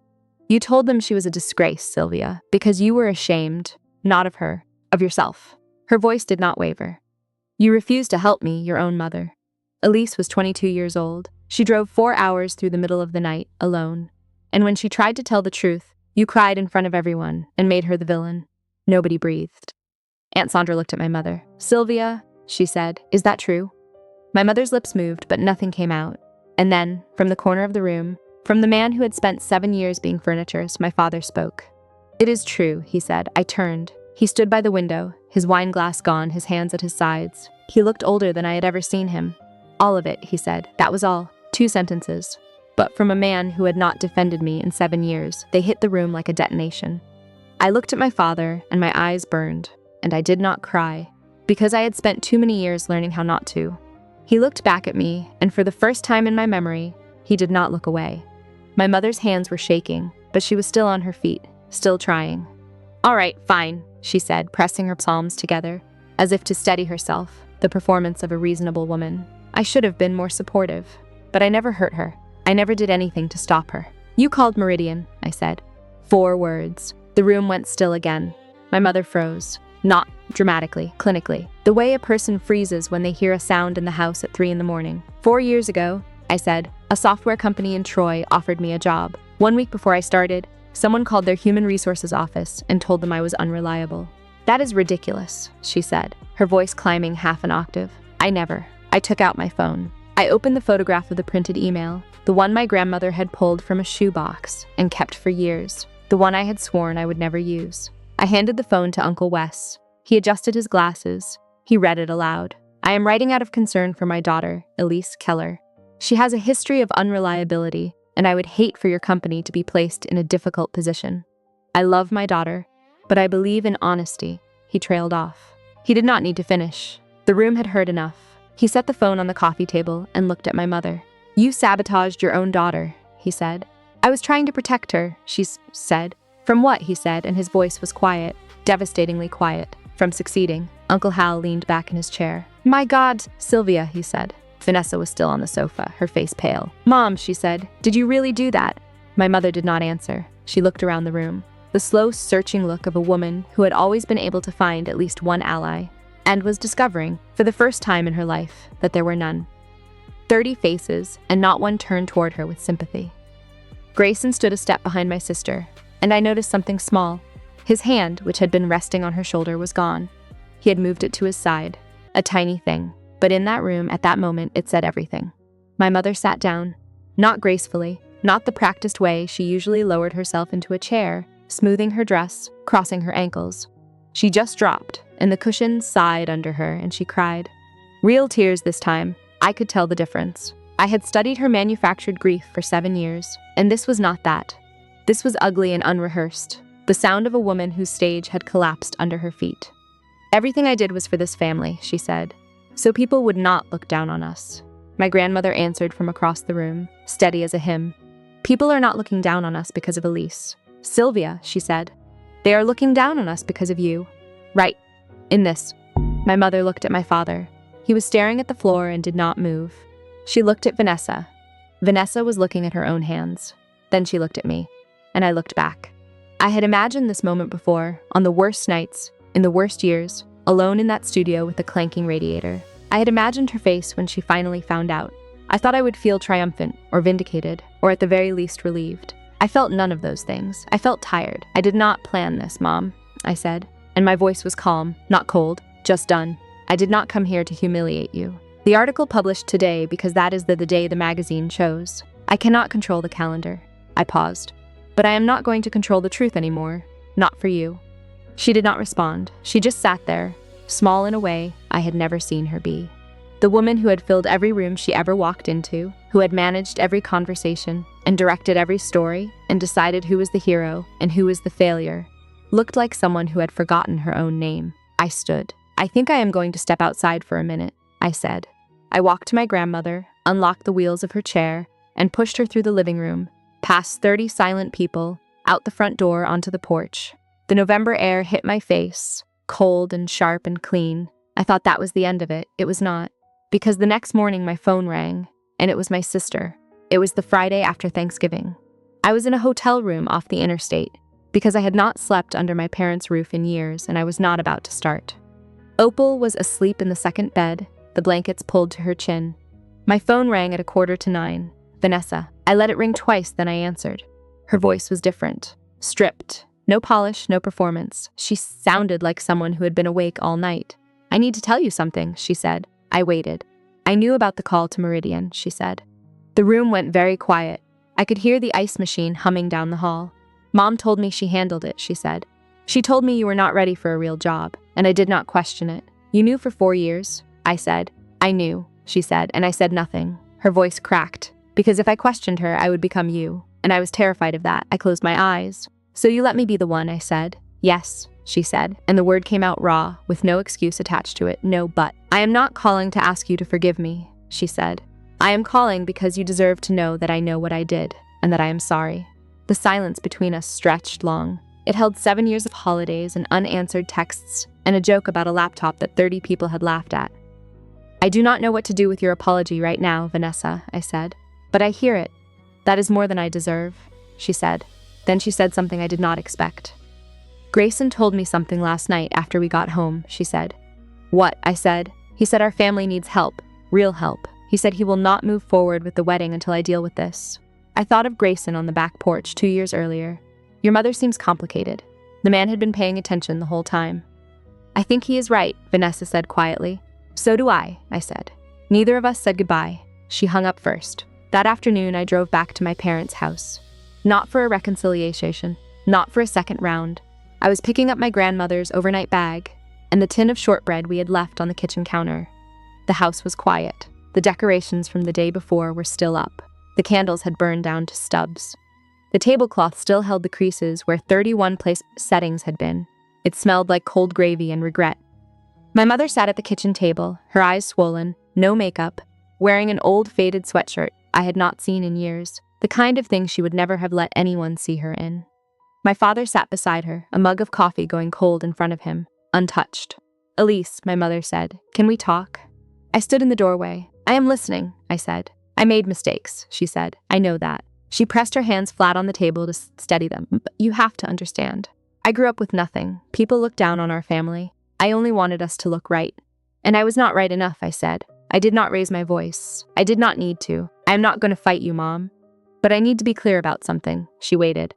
Speaker 1: You told them she was a disgrace, Sylvia, because you were ashamed, not of her, of yourself." Her voice did not waver. "You refused to help me, your own mother." Elise was 22 years old. She drove 4 hours through the middle of the night, alone. And when she tried to tell the truth, you cried in front of everyone and made her the villain. Nobody breathed. Aunt Sandra looked at my mother. "Sylvia," she said, "is that true?" My mother's lips moved, but nothing came out. And then, from the corner of the room, from the man who had spent 7 years being furnitures, my father spoke. "It is true," he said. I turned. He stood by the window, his wine glass gone, his hands at his sides. He looked older than I had ever seen him. "All of it," he said. "That was all. 2 sentences. But from a man who had not defended me in 7 years, they hit the room like a detonation." I looked at my father, and my eyes burned, and I did not cry, because I had spent too many years learning how not to. He looked back at me, and for the first time in my memory, he did not look away. My mother's hands were shaking, but she was still on her feet, still trying. "All right, fine," she said, pressing her palms together, as if to steady herself, the performance of a reasonable woman. I should have been more supportive, but I never hurt her. I never did anything to stop her. "You called Meridian," I said. 4 words. The room went still again. My mother froze. Not dramatically, clinically. The way a person freezes when they hear a sound in the house at 3 in the morning. 4 years ago, I said, a software company in Troy offered me a job. 1 week before I started, someone called their human resources office and told them I was unreliable. "That is ridiculous," she said, her voice climbing half an octave. I took out my phone. I opened the photograph of the printed email, the one my grandmother had pulled from a shoebox and kept for years, the one I had sworn I would never use. I handed the phone to Uncle Wes. He adjusted his glasses. He read it aloud. I am writing out of concern for my daughter, Elise Keller. She has a history of unreliability, and I would hate for your company to be placed in a difficult position. I love my daughter, but I believe in honesty." He trailed off. He did not need to finish. The room had heard enough. He set the phone on the coffee table and looked at my mother. "You sabotaged your own daughter," he said. "I was trying to protect her," she said. "From what?" he said, and his voice was quiet, devastatingly quiet. "From succeeding." Uncle Hal leaned back in his chair. "My God, Sylvia," he said. Vanessa was still on the sofa, her face pale. "Mom," she said, "did you really do that?" My mother did not answer. She looked around the room. The slow, searching look of a woman who had always been able to find at least one ally, and was discovering, for the first time in her life, that there were none. 30 faces, and not one turned toward her with sympathy. Grayson stood a step behind my sister, and I noticed something small. His hand, which had been resting on her shoulder, was gone. He had moved it to his side, a tiny thing, but in that room, at that moment, it said everything. My mother sat down, not gracefully, not the practiced way she usually lowered herself into a chair, smoothing her dress, crossing her ankles. She just dropped, and the cushions sighed under her, and she cried. Real tears this time. I could tell the difference. I had studied her manufactured grief for 7 years, and this was not that. This was ugly and unrehearsed, the sound of a woman whose stage had collapsed under her feet. "Everything I did was for this family," she said, "so people would not look down on us." My grandmother answered from across the room, steady as a hymn. "People are not looking down on us because of Elise. Sylvia," she said. "They are looking down on us because of you." "Right. In this." My mother looked at my father. He was staring at the floor and did not move. She looked at Vanessa. Vanessa was looking at her own hands. Then she looked at me, and I looked back. I had imagined this moment before, on the worst nights, in the worst years, alone in that studio with the clanking radiator. I had imagined her face when she finally found out. I thought I would feel triumphant, or vindicated, or at the very least relieved. I felt none of those things. I felt tired. "I did not plan this, Mom," I said, and my voice was calm, not cold, just done. "I did not come here to humiliate you. The article published today because that is the day the magazine chose. I cannot control the calendar." I paused. "But I am not going to control the truth anymore. Not for you." She did not respond. She just sat there, small in a way I had never seen her be. The woman who had filled every room she ever walked into, who had managed every conversation, and directed every story, and decided who was the hero and who was the failure, looked like someone who had forgotten her own name. I stood. "I think I am going to step outside for a minute," I said. I walked to my grandmother, unlocked the wheels of her chair, and pushed her through the living room, past 30 silent people, out the front door onto the porch. The November air hit my face, cold and sharp and clean. I thought that was the end of it. It was not. Because the next morning my phone rang, and it was my sister. It was the Friday after Thanksgiving. I was in a hotel room off the interstate, because I had not slept under my parents' roof in years, and I was not about to start. Opal was asleep in the second bed, the blankets pulled to her chin. My phone rang at 9:15. "Vanessa." I let it ring twice, then I answered. Her voice was different, stripped. No polish, no performance. She sounded like someone who had been awake all night. "I need to tell you something," she said. I waited. "I knew about the call to Meridian," she said. The room went very quiet. I could hear the ice machine humming down the hall. "Mom told me she handled it," she said. "She told me you were not ready for a real job, and I did not question it. You knew for 4 years?" I said. "I knew," she said, and I said nothing. Her voice cracked, because if I questioned her, I would become you, and I was terrified of that. I closed my eyes. "So you let me be the one," I said. "Yes," she said, and the word came out raw, with no excuse attached to it, no but. "I am not calling to ask you to forgive me," she said. "I am calling because you deserve to know that I know what I did, and that I am sorry." The silence between us stretched long. It held 7 years of holidays and unanswered texts, and a joke about a laptop that 30 people had laughed at. "I do not know what to do with your apology right now, Vanessa," I said. "But I hear it. That is more than I deserve," she said. Then she said something I did not expect. "Grayson told me something last night after we got home," she said. "What?" I said. "He said our family needs help, real help. He said he will not move forward with the wedding until I deal with this." I thought of Grayson on the back porch 2 years earlier. "Your mother seems complicated." The man had been paying attention the whole time. "I think he is right," Vanessa said quietly. "So do I said. Neither of us said goodbye. She hung up first. That afternoon I drove back to my parents' house. Not for a reconciliation, not for a second round. I was picking up my grandmother's overnight bag and the tin of shortbread we had left on the kitchen counter. The house was quiet. The decorations from the day before were still up. The candles had burned down to stubs. The tablecloth still held the creases where 31 place settings had been. It smelled like cold gravy and regret. My mother sat at the kitchen table, her eyes swollen, no makeup, wearing an old faded sweatshirt I had not seen in years, the kind of thing she would never have let anyone see her in. My father sat beside her, a mug of coffee going cold in front of him, untouched. "Elise," my mother said, "can we talk?" I stood in the doorway. "I am listening," I said. "I made mistakes," she said. "I know that." She pressed her hands flat on the table to steady them. "But you have to understand. I grew up with nothing. People looked down on our family. I only wanted us to look right. And I was not right enough," I said. "I did not raise my voice. I did not need to. I am not going to fight you, Mom. But I need to be clear about something." She waited.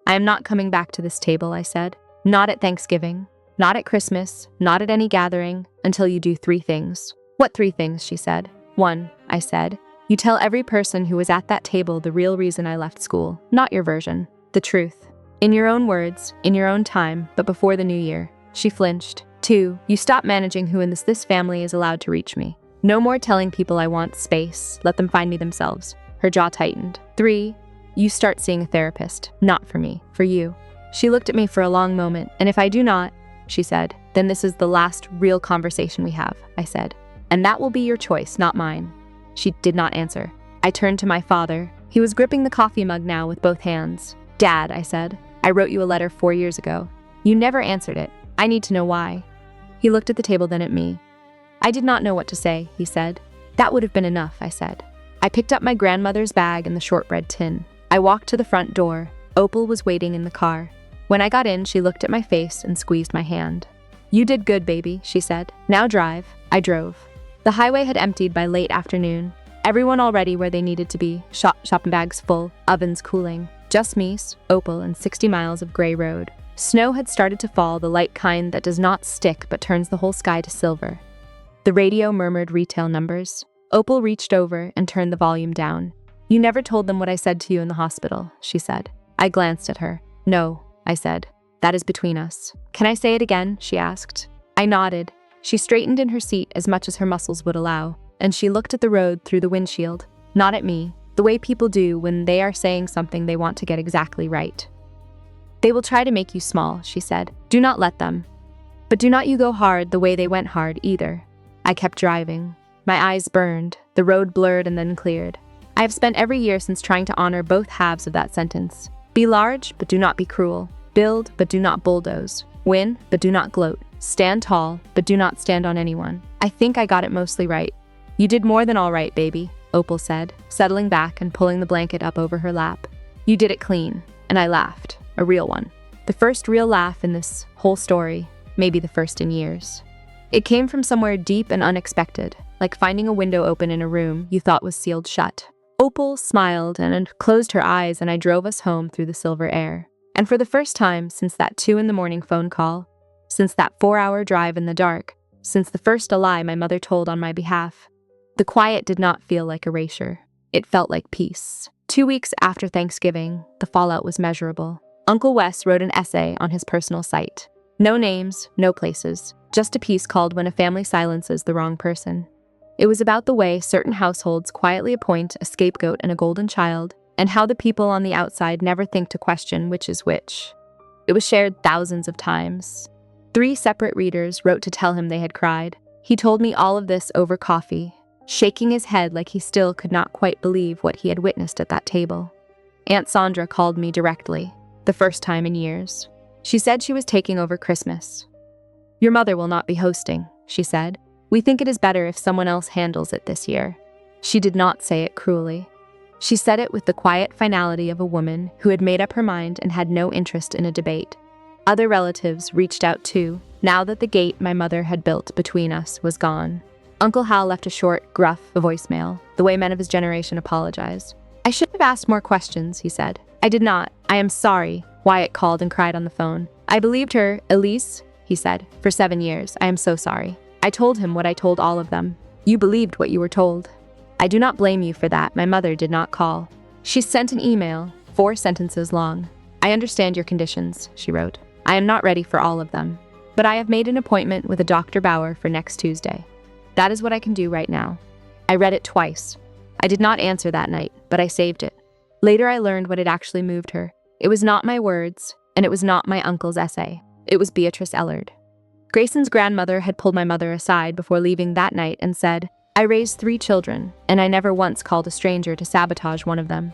Speaker 1: "I am not coming back to this table," I said. "Not at Thanksgiving. Not at Christmas. Not at any gathering. Until you do 3 things. "What 3 things?" she said. "1, I said. "You tell every person who was at that table the real reason I left school. Not your version. The truth. In your own words, in your own time, but before the new year." She flinched. 2, "You stop managing who in this family is allowed to reach me. No more telling people I want space. Let them find me themselves." Her jaw tightened. 3, "You start seeing a therapist. Not for me, for you." She looked at me for a long moment. "And if I do not," she said, "then this is the last real conversation we have," I said. "And that will be your choice, not mine." She did not answer. I turned to my father. He was gripping the coffee mug now with both hands. "Dad," I said, "I wrote you a letter 4 years ago. You never answered it. I need to know why." He looked at the table, then at me. "I did not know what to say," he said. "That would have been enough," I said. I picked up my grandmother's bag and the shortbread tin. I walked to the front door. Opal was waiting in the car. When I got in, she looked at my face and squeezed my hand. "You did good, baby," she said. "Now drive." I drove. The highway had emptied by late afternoon. Everyone already where they needed to be, shopping bags full, ovens cooling. Just me, Opal, and 60 miles of gray road. Snow had started to fall, the light kind that does not stick but turns the whole sky to silver. The radio murmured retail numbers. Opal reached over and turned the volume down. "You never told them what I said to you in the hospital," she said. I glanced at her. "No," I said. "That is between us." "Can I say it again?" she asked. I nodded. She straightened in her seat as much as her muscles would allow, and she looked at the road through the windshield, not at me, the way people do when they are saying something they want to get exactly right. "They will try to make you small," she said. "Do not let them. But do not you go hard the way they went hard either." I kept driving. My eyes burned. The road blurred and then cleared. I have spent every year since trying to honor both halves of that sentence. Be large, but do not be cruel. Build, but do not bulldoze. Win, but do not gloat. Stand tall, but do not stand on anyone. I think I got it mostly right. "You did more than all right, baby," Opal said, settling back and pulling the blanket up over her lap. "You did it clean." And I laughed. A real one. The first real laugh in this whole story, maybe the first in years. It came from somewhere deep and unexpected, like finding a window open in a room you thought was sealed shut. Opal smiled and closed her eyes, and I drove us home through the silver air. And for the first time since that 2 a.m. phone call, since that 4-hour drive in the dark, since the first lie my mother told on my behalf, the quiet did not feel like erasure. It felt like peace. 2 weeks after Thanksgiving, the fallout was measurable. Uncle Wes wrote an essay on his personal site. No names, no places, just a piece called "When a Family Silences the Wrong Person." It was about the way certain households quietly appoint a scapegoat and a golden child, and how the people on the outside never think to question which is which. It was shared thousands of times. 3 separate readers wrote to tell him they had cried. He told me all of this over coffee, shaking his head like he still could not quite believe what he had witnessed at that table. Aunt Sandra called me directly, the first time in years. She said she was taking over Christmas. "Your mother will not be hosting," she said. "We think it is better if someone else handles it this year." She did not say it cruelly. She said it with the quiet finality of a woman who had made up her mind and had no interest in a debate. Other relatives reached out too, now that the gate my mother had built between us was gone. Uncle Hal left a short, gruff voicemail, the way men of his generation apologize. "I should have asked more questions," he said. "I did not. I am sorry," Wyatt called and cried on the phone. "I believed her, Elise," he said, "for 7 years. I am so sorry. I told him what I told all of them. You believed what you were told. I do not blame you for that. My mother did not call. She sent an email, 4 sentences long. I understand your conditions," she wrote. "I am not ready for all of them. But I have made an appointment with a Dr. Bauer for next Tuesday." That is what I can do right now. I read it twice. I did not answer that night, but I saved it. Later I learned what had actually moved her. It was not my words, and it was not my uncle's essay. It was Beatrice Ellard. Grayson's grandmother had pulled my mother aside before leaving that night and said, "I raised 3 children, and I never once called a stranger to sabotage one of them.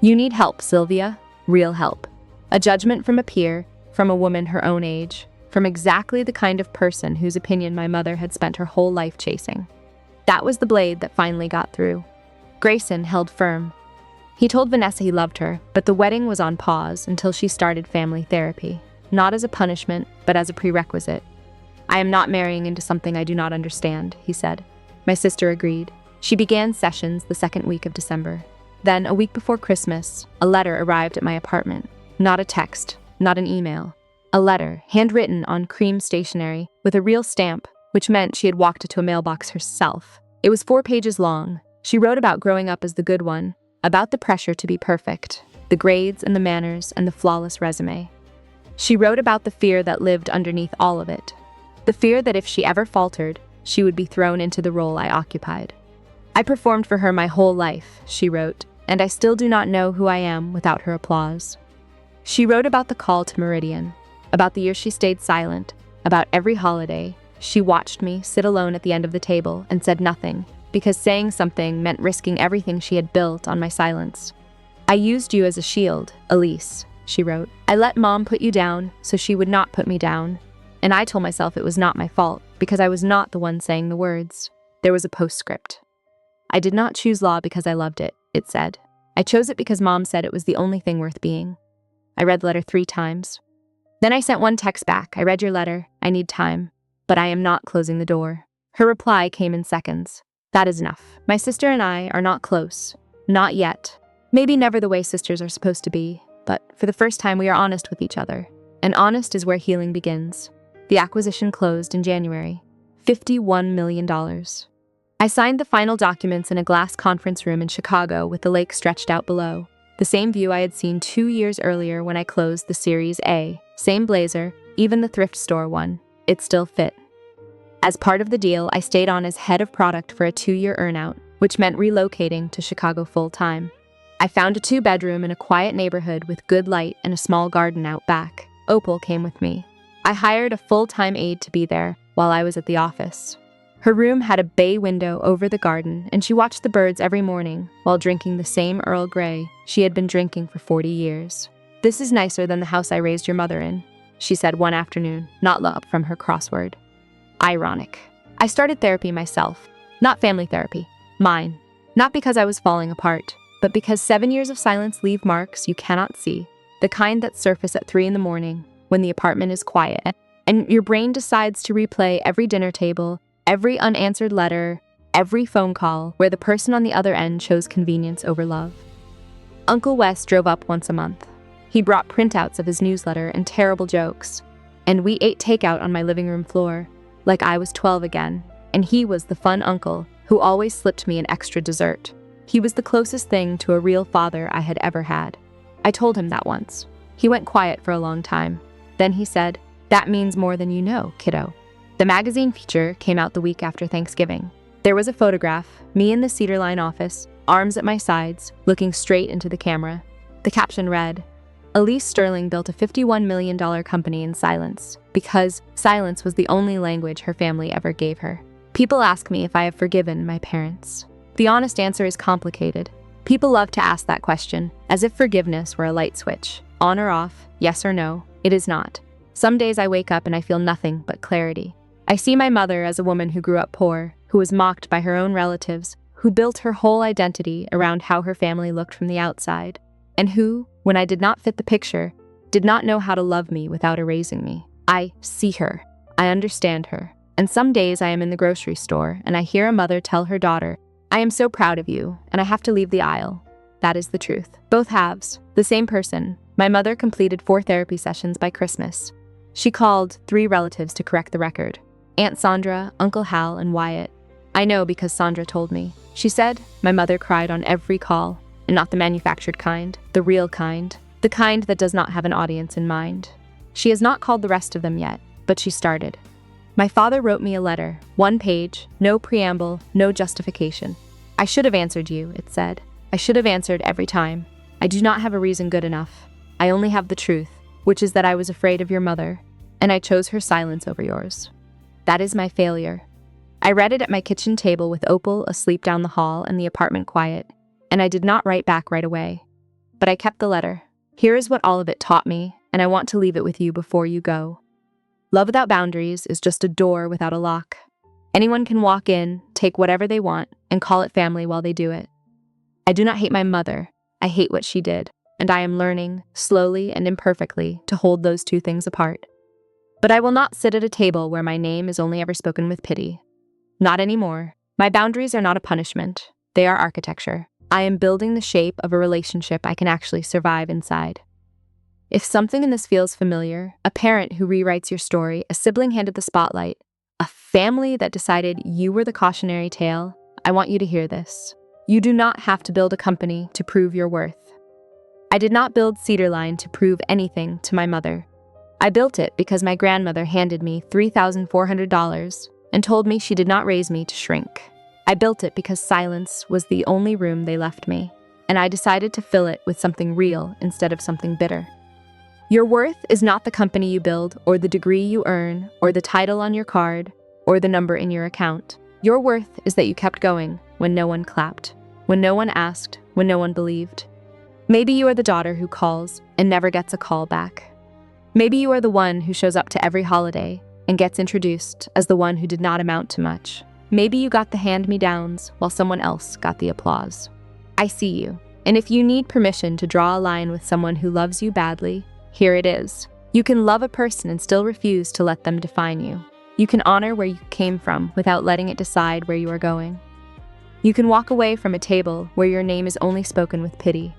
Speaker 1: You need help, Sylvia. Real help. A judgment from a peer, from a woman her own age, from exactly the kind of person whose opinion my mother had spent her whole life chasing." That was the blade that finally got through. Grayson held firm. He told Vanessa he loved her, but the wedding was on pause until she started family therapy, not as a punishment, but as a prerequisite. "I am not marrying into something I do not understand," he said. My sister agreed. She began sessions the second week of December. Then, a week before Christmas, a letter arrived at my apartment. Not a text, not an email. A letter, handwritten on cream stationery, with a real stamp, which meant she had walked it to a mailbox herself. It was 4 pages long. She wrote about growing up as the good one, about the pressure to be perfect, the grades and the manners and the flawless resume. She wrote about the fear that lived underneath all of it. The fear that if she ever faltered, she would be thrown into the role I occupied. "I performed for her my whole life," she wrote, "and I still do not know who I am without her applause." She wrote about the call to Meridian, about the year she stayed silent, about every holiday. She watched me sit alone at the end of the table and said nothing, because saying something meant risking everything she had built on my silence. "I used you as a shield, Elise," she wrote. "I let Mom put you down so she would not put me down. And I told myself it was not my fault, because I was not the one saying the words." There was a postscript. "I did not choose law because I loved it," it said. "I chose it because Mom said it was the only thing worth being." I read the letter 3 times. Then I sent one text back. "I read your letter. I need time. But I am not closing the door." Her reply came in seconds. "That is enough. My sister and I are not close. Not yet. Maybe never the way sisters are supposed to be, but for the first time we are honest with each other. And honest is where healing begins." The acquisition closed in January. $51 million. I signed the final documents in a glass conference room in Chicago with the lake stretched out below. The same view I had seen 2 years earlier when I closed the Series A. Same blazer, even the thrift store one. It still fit. As part of the deal, I stayed on as head of product for a 2-year earnout, which meant relocating to Chicago full-time. I found a 2-bedroom in a quiet neighborhood with good light and a small garden out back. Opal came with me. I hired a full-time aide to be there while I was at the office. Her room had a bay window over the garden, and she watched the birds every morning while drinking the same Earl Grey she had been drinking for 40 years. "This is nicer than the house I raised your mother in," she said one afternoon, not up from her crossword. Ironic. I started therapy myself. Not family therapy. Mine. Not because I was falling apart, but because 7 years of silence leave marks you cannot see. The kind that surface at 3 in the morning, when the apartment is quiet, and your brain decides to replay every dinner table, every unanswered letter, every phone call where the person on the other end chose convenience over love. Uncle Wes drove up once a month. He brought printouts of his newsletter and terrible jokes, and we ate takeout on my living room floor, like I was 12 again, and he was the fun uncle who always slipped me an extra dessert. He was the closest thing to a real father I had ever had. I told him that once. He went quiet for a long time. Then he said, "That means more than you know, kiddo." The magazine feature came out the week after Thanksgiving. There was a photograph, me in the Cedar Line office, arms at my sides, looking straight into the camera. The caption read, "Elise Sterling built a $51 million company in silence, because silence was the only language her family ever gave her." People ask me if I have forgiven my parents. The honest answer is complicated. People love to ask that question, as if forgiveness were a light switch. On or off, yes or no. It is not. Some days I wake up and I feel nothing but clarity. I see my mother as a woman who grew up poor, who was mocked by her own relatives, who built her whole identity around how her family looked from the outside, and who, when I did not fit the picture, did not know how to love me without erasing me. I see her. I understand her. And some days I am in the grocery store and I hear a mother tell her daughter, "I am so proud of you," and I have to leave the aisle. That is the truth. Both halves. The same person. My mother completed 4 therapy sessions by Christmas. She called 3 relatives to correct the record. Aunt Sandra, Uncle Hal, and Wyatt. I know because Sandra told me. She said my mother cried on every call, and not the manufactured kind, the real kind, the kind that does not have an audience in mind. She has not called the rest of them yet, but she started. My father wrote me a letter, 1 page, no preamble, no justification. I should have answered you, it said. I should have answered every time. I do not have a reason good enough. I only have the truth, which is that I was afraid of your mother, and I chose her silence over yours. That is my failure. I read it at my kitchen table with Opal asleep down the hall and the apartment quiet, and I did not write back right away. But I kept the letter. Here is what all of it taught me, and I want to leave it with you before you go. Love without boundaries is just a door without a lock. Anyone can walk in, take whatever they want, and call it family while they do it. I do not hate my mother. I hate what she did, and I am learning, slowly and imperfectly, to hold those two things apart. But I will not sit at a table where my name is only ever spoken with pity. Not anymore. My boundaries are not a punishment. They are architecture. I am building the shape of a relationship I can actually survive inside. If something in this feels familiar, a parent who rewrites your story, a sibling handed the spotlight, a family that decided you were the cautionary tale, I want you to hear this. You do not have to build a company to prove your worth. I did not build Cedarline to prove anything to my mother. I built it because my grandmother handed me $3,400 and told me she did not raise me to shrink. I built it because silence was the only room they left me, and I decided to fill it with something real instead of something bitter. Your worth is not the company you build, or the degree you earn, or the title on your card, or the number in your account. Your worth is that you kept going when no one clapped, when no one asked, when no one believed. Maybe you are the daughter who calls and never gets a call back. Maybe you are the one who shows up to every holiday and gets introduced as the one who did not amount to much. Maybe you got the hand-me-downs while someone else got the applause. I see you, and if you need permission to draw a line with someone who loves you badly, here it is. You can love a person and still refuse to let them define you. You can honor where you came from without letting it decide where you are going. You can walk away from a table where your name is only spoken with pity.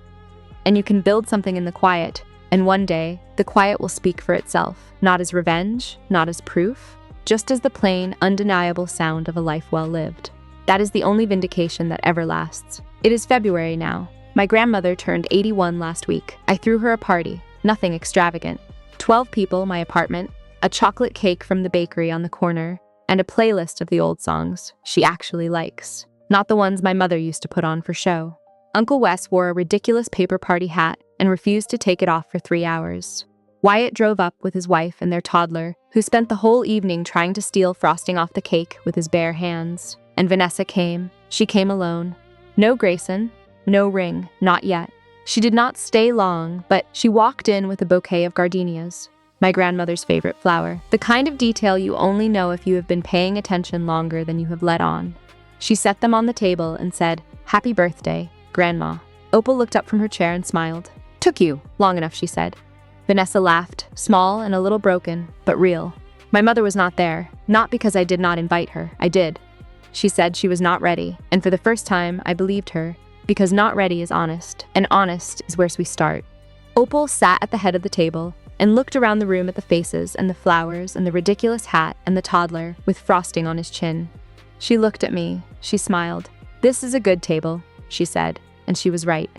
Speaker 1: And you can build something in the quiet, and one day, the quiet will speak for itself, not as revenge, not as proof, just as the plain, undeniable sound of a life well lived. That is the only vindication that ever lasts. It is February now. My grandmother turned 81 last week. I threw her a party. Nothing extravagant. 12 people, my apartment, a chocolate cake from the bakery on the corner, and a playlist of the old songs she actually likes, not the ones my mother used to put on for show. Uncle Wes wore a ridiculous paper party hat and refused to take it off for 3 hours. Wyatt drove up with his wife and their toddler, who spent the whole evening trying to steal frosting off the cake with his bare hands. And Vanessa came. She came alone. No Grayson, no ring, not yet. She did not stay long, but she walked in with a bouquet of gardenias, my grandmother's favorite flower, the kind of detail you only know if you have been paying attention longer than you have let on. She set them on the table and said, "Happy birthday, Grandma." Opal looked up from her chair and smiled. "Took you long enough," she said. Vanessa laughed, small and a little broken, but real. My mother was not there, not because I did not invite her. I did. She said she was not ready, and for the first time, I believed her. Because not ready is honest, and honest is where we start. Opal sat at the head of the table and looked around the room at the faces and the flowers and the ridiculous hat and the toddler with frosting on his chin. She looked at me. She smiled. "This is a good table," she said, and she was right.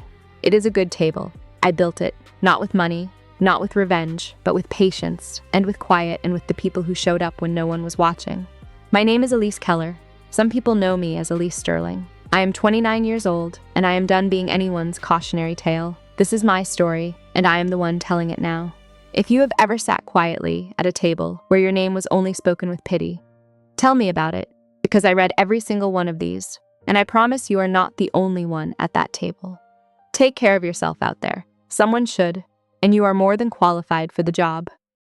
Speaker 1: It is a good table. I built it, not with money, not with revenge, but with patience and with quiet and with the people who showed up when no one was watching. My name is Elise Keller. Some people know me as Elise Sterling. I am 29 years old, and I am done being anyone's cautionary tale. This is my story, and I am the one telling it now. If you have ever sat quietly at a table where your name was only spoken with pity, tell me about it, because I read every single one of these, and I promise you are not the only one at that table. Take care of yourself out there. Someone should, and you are more than qualified for the job.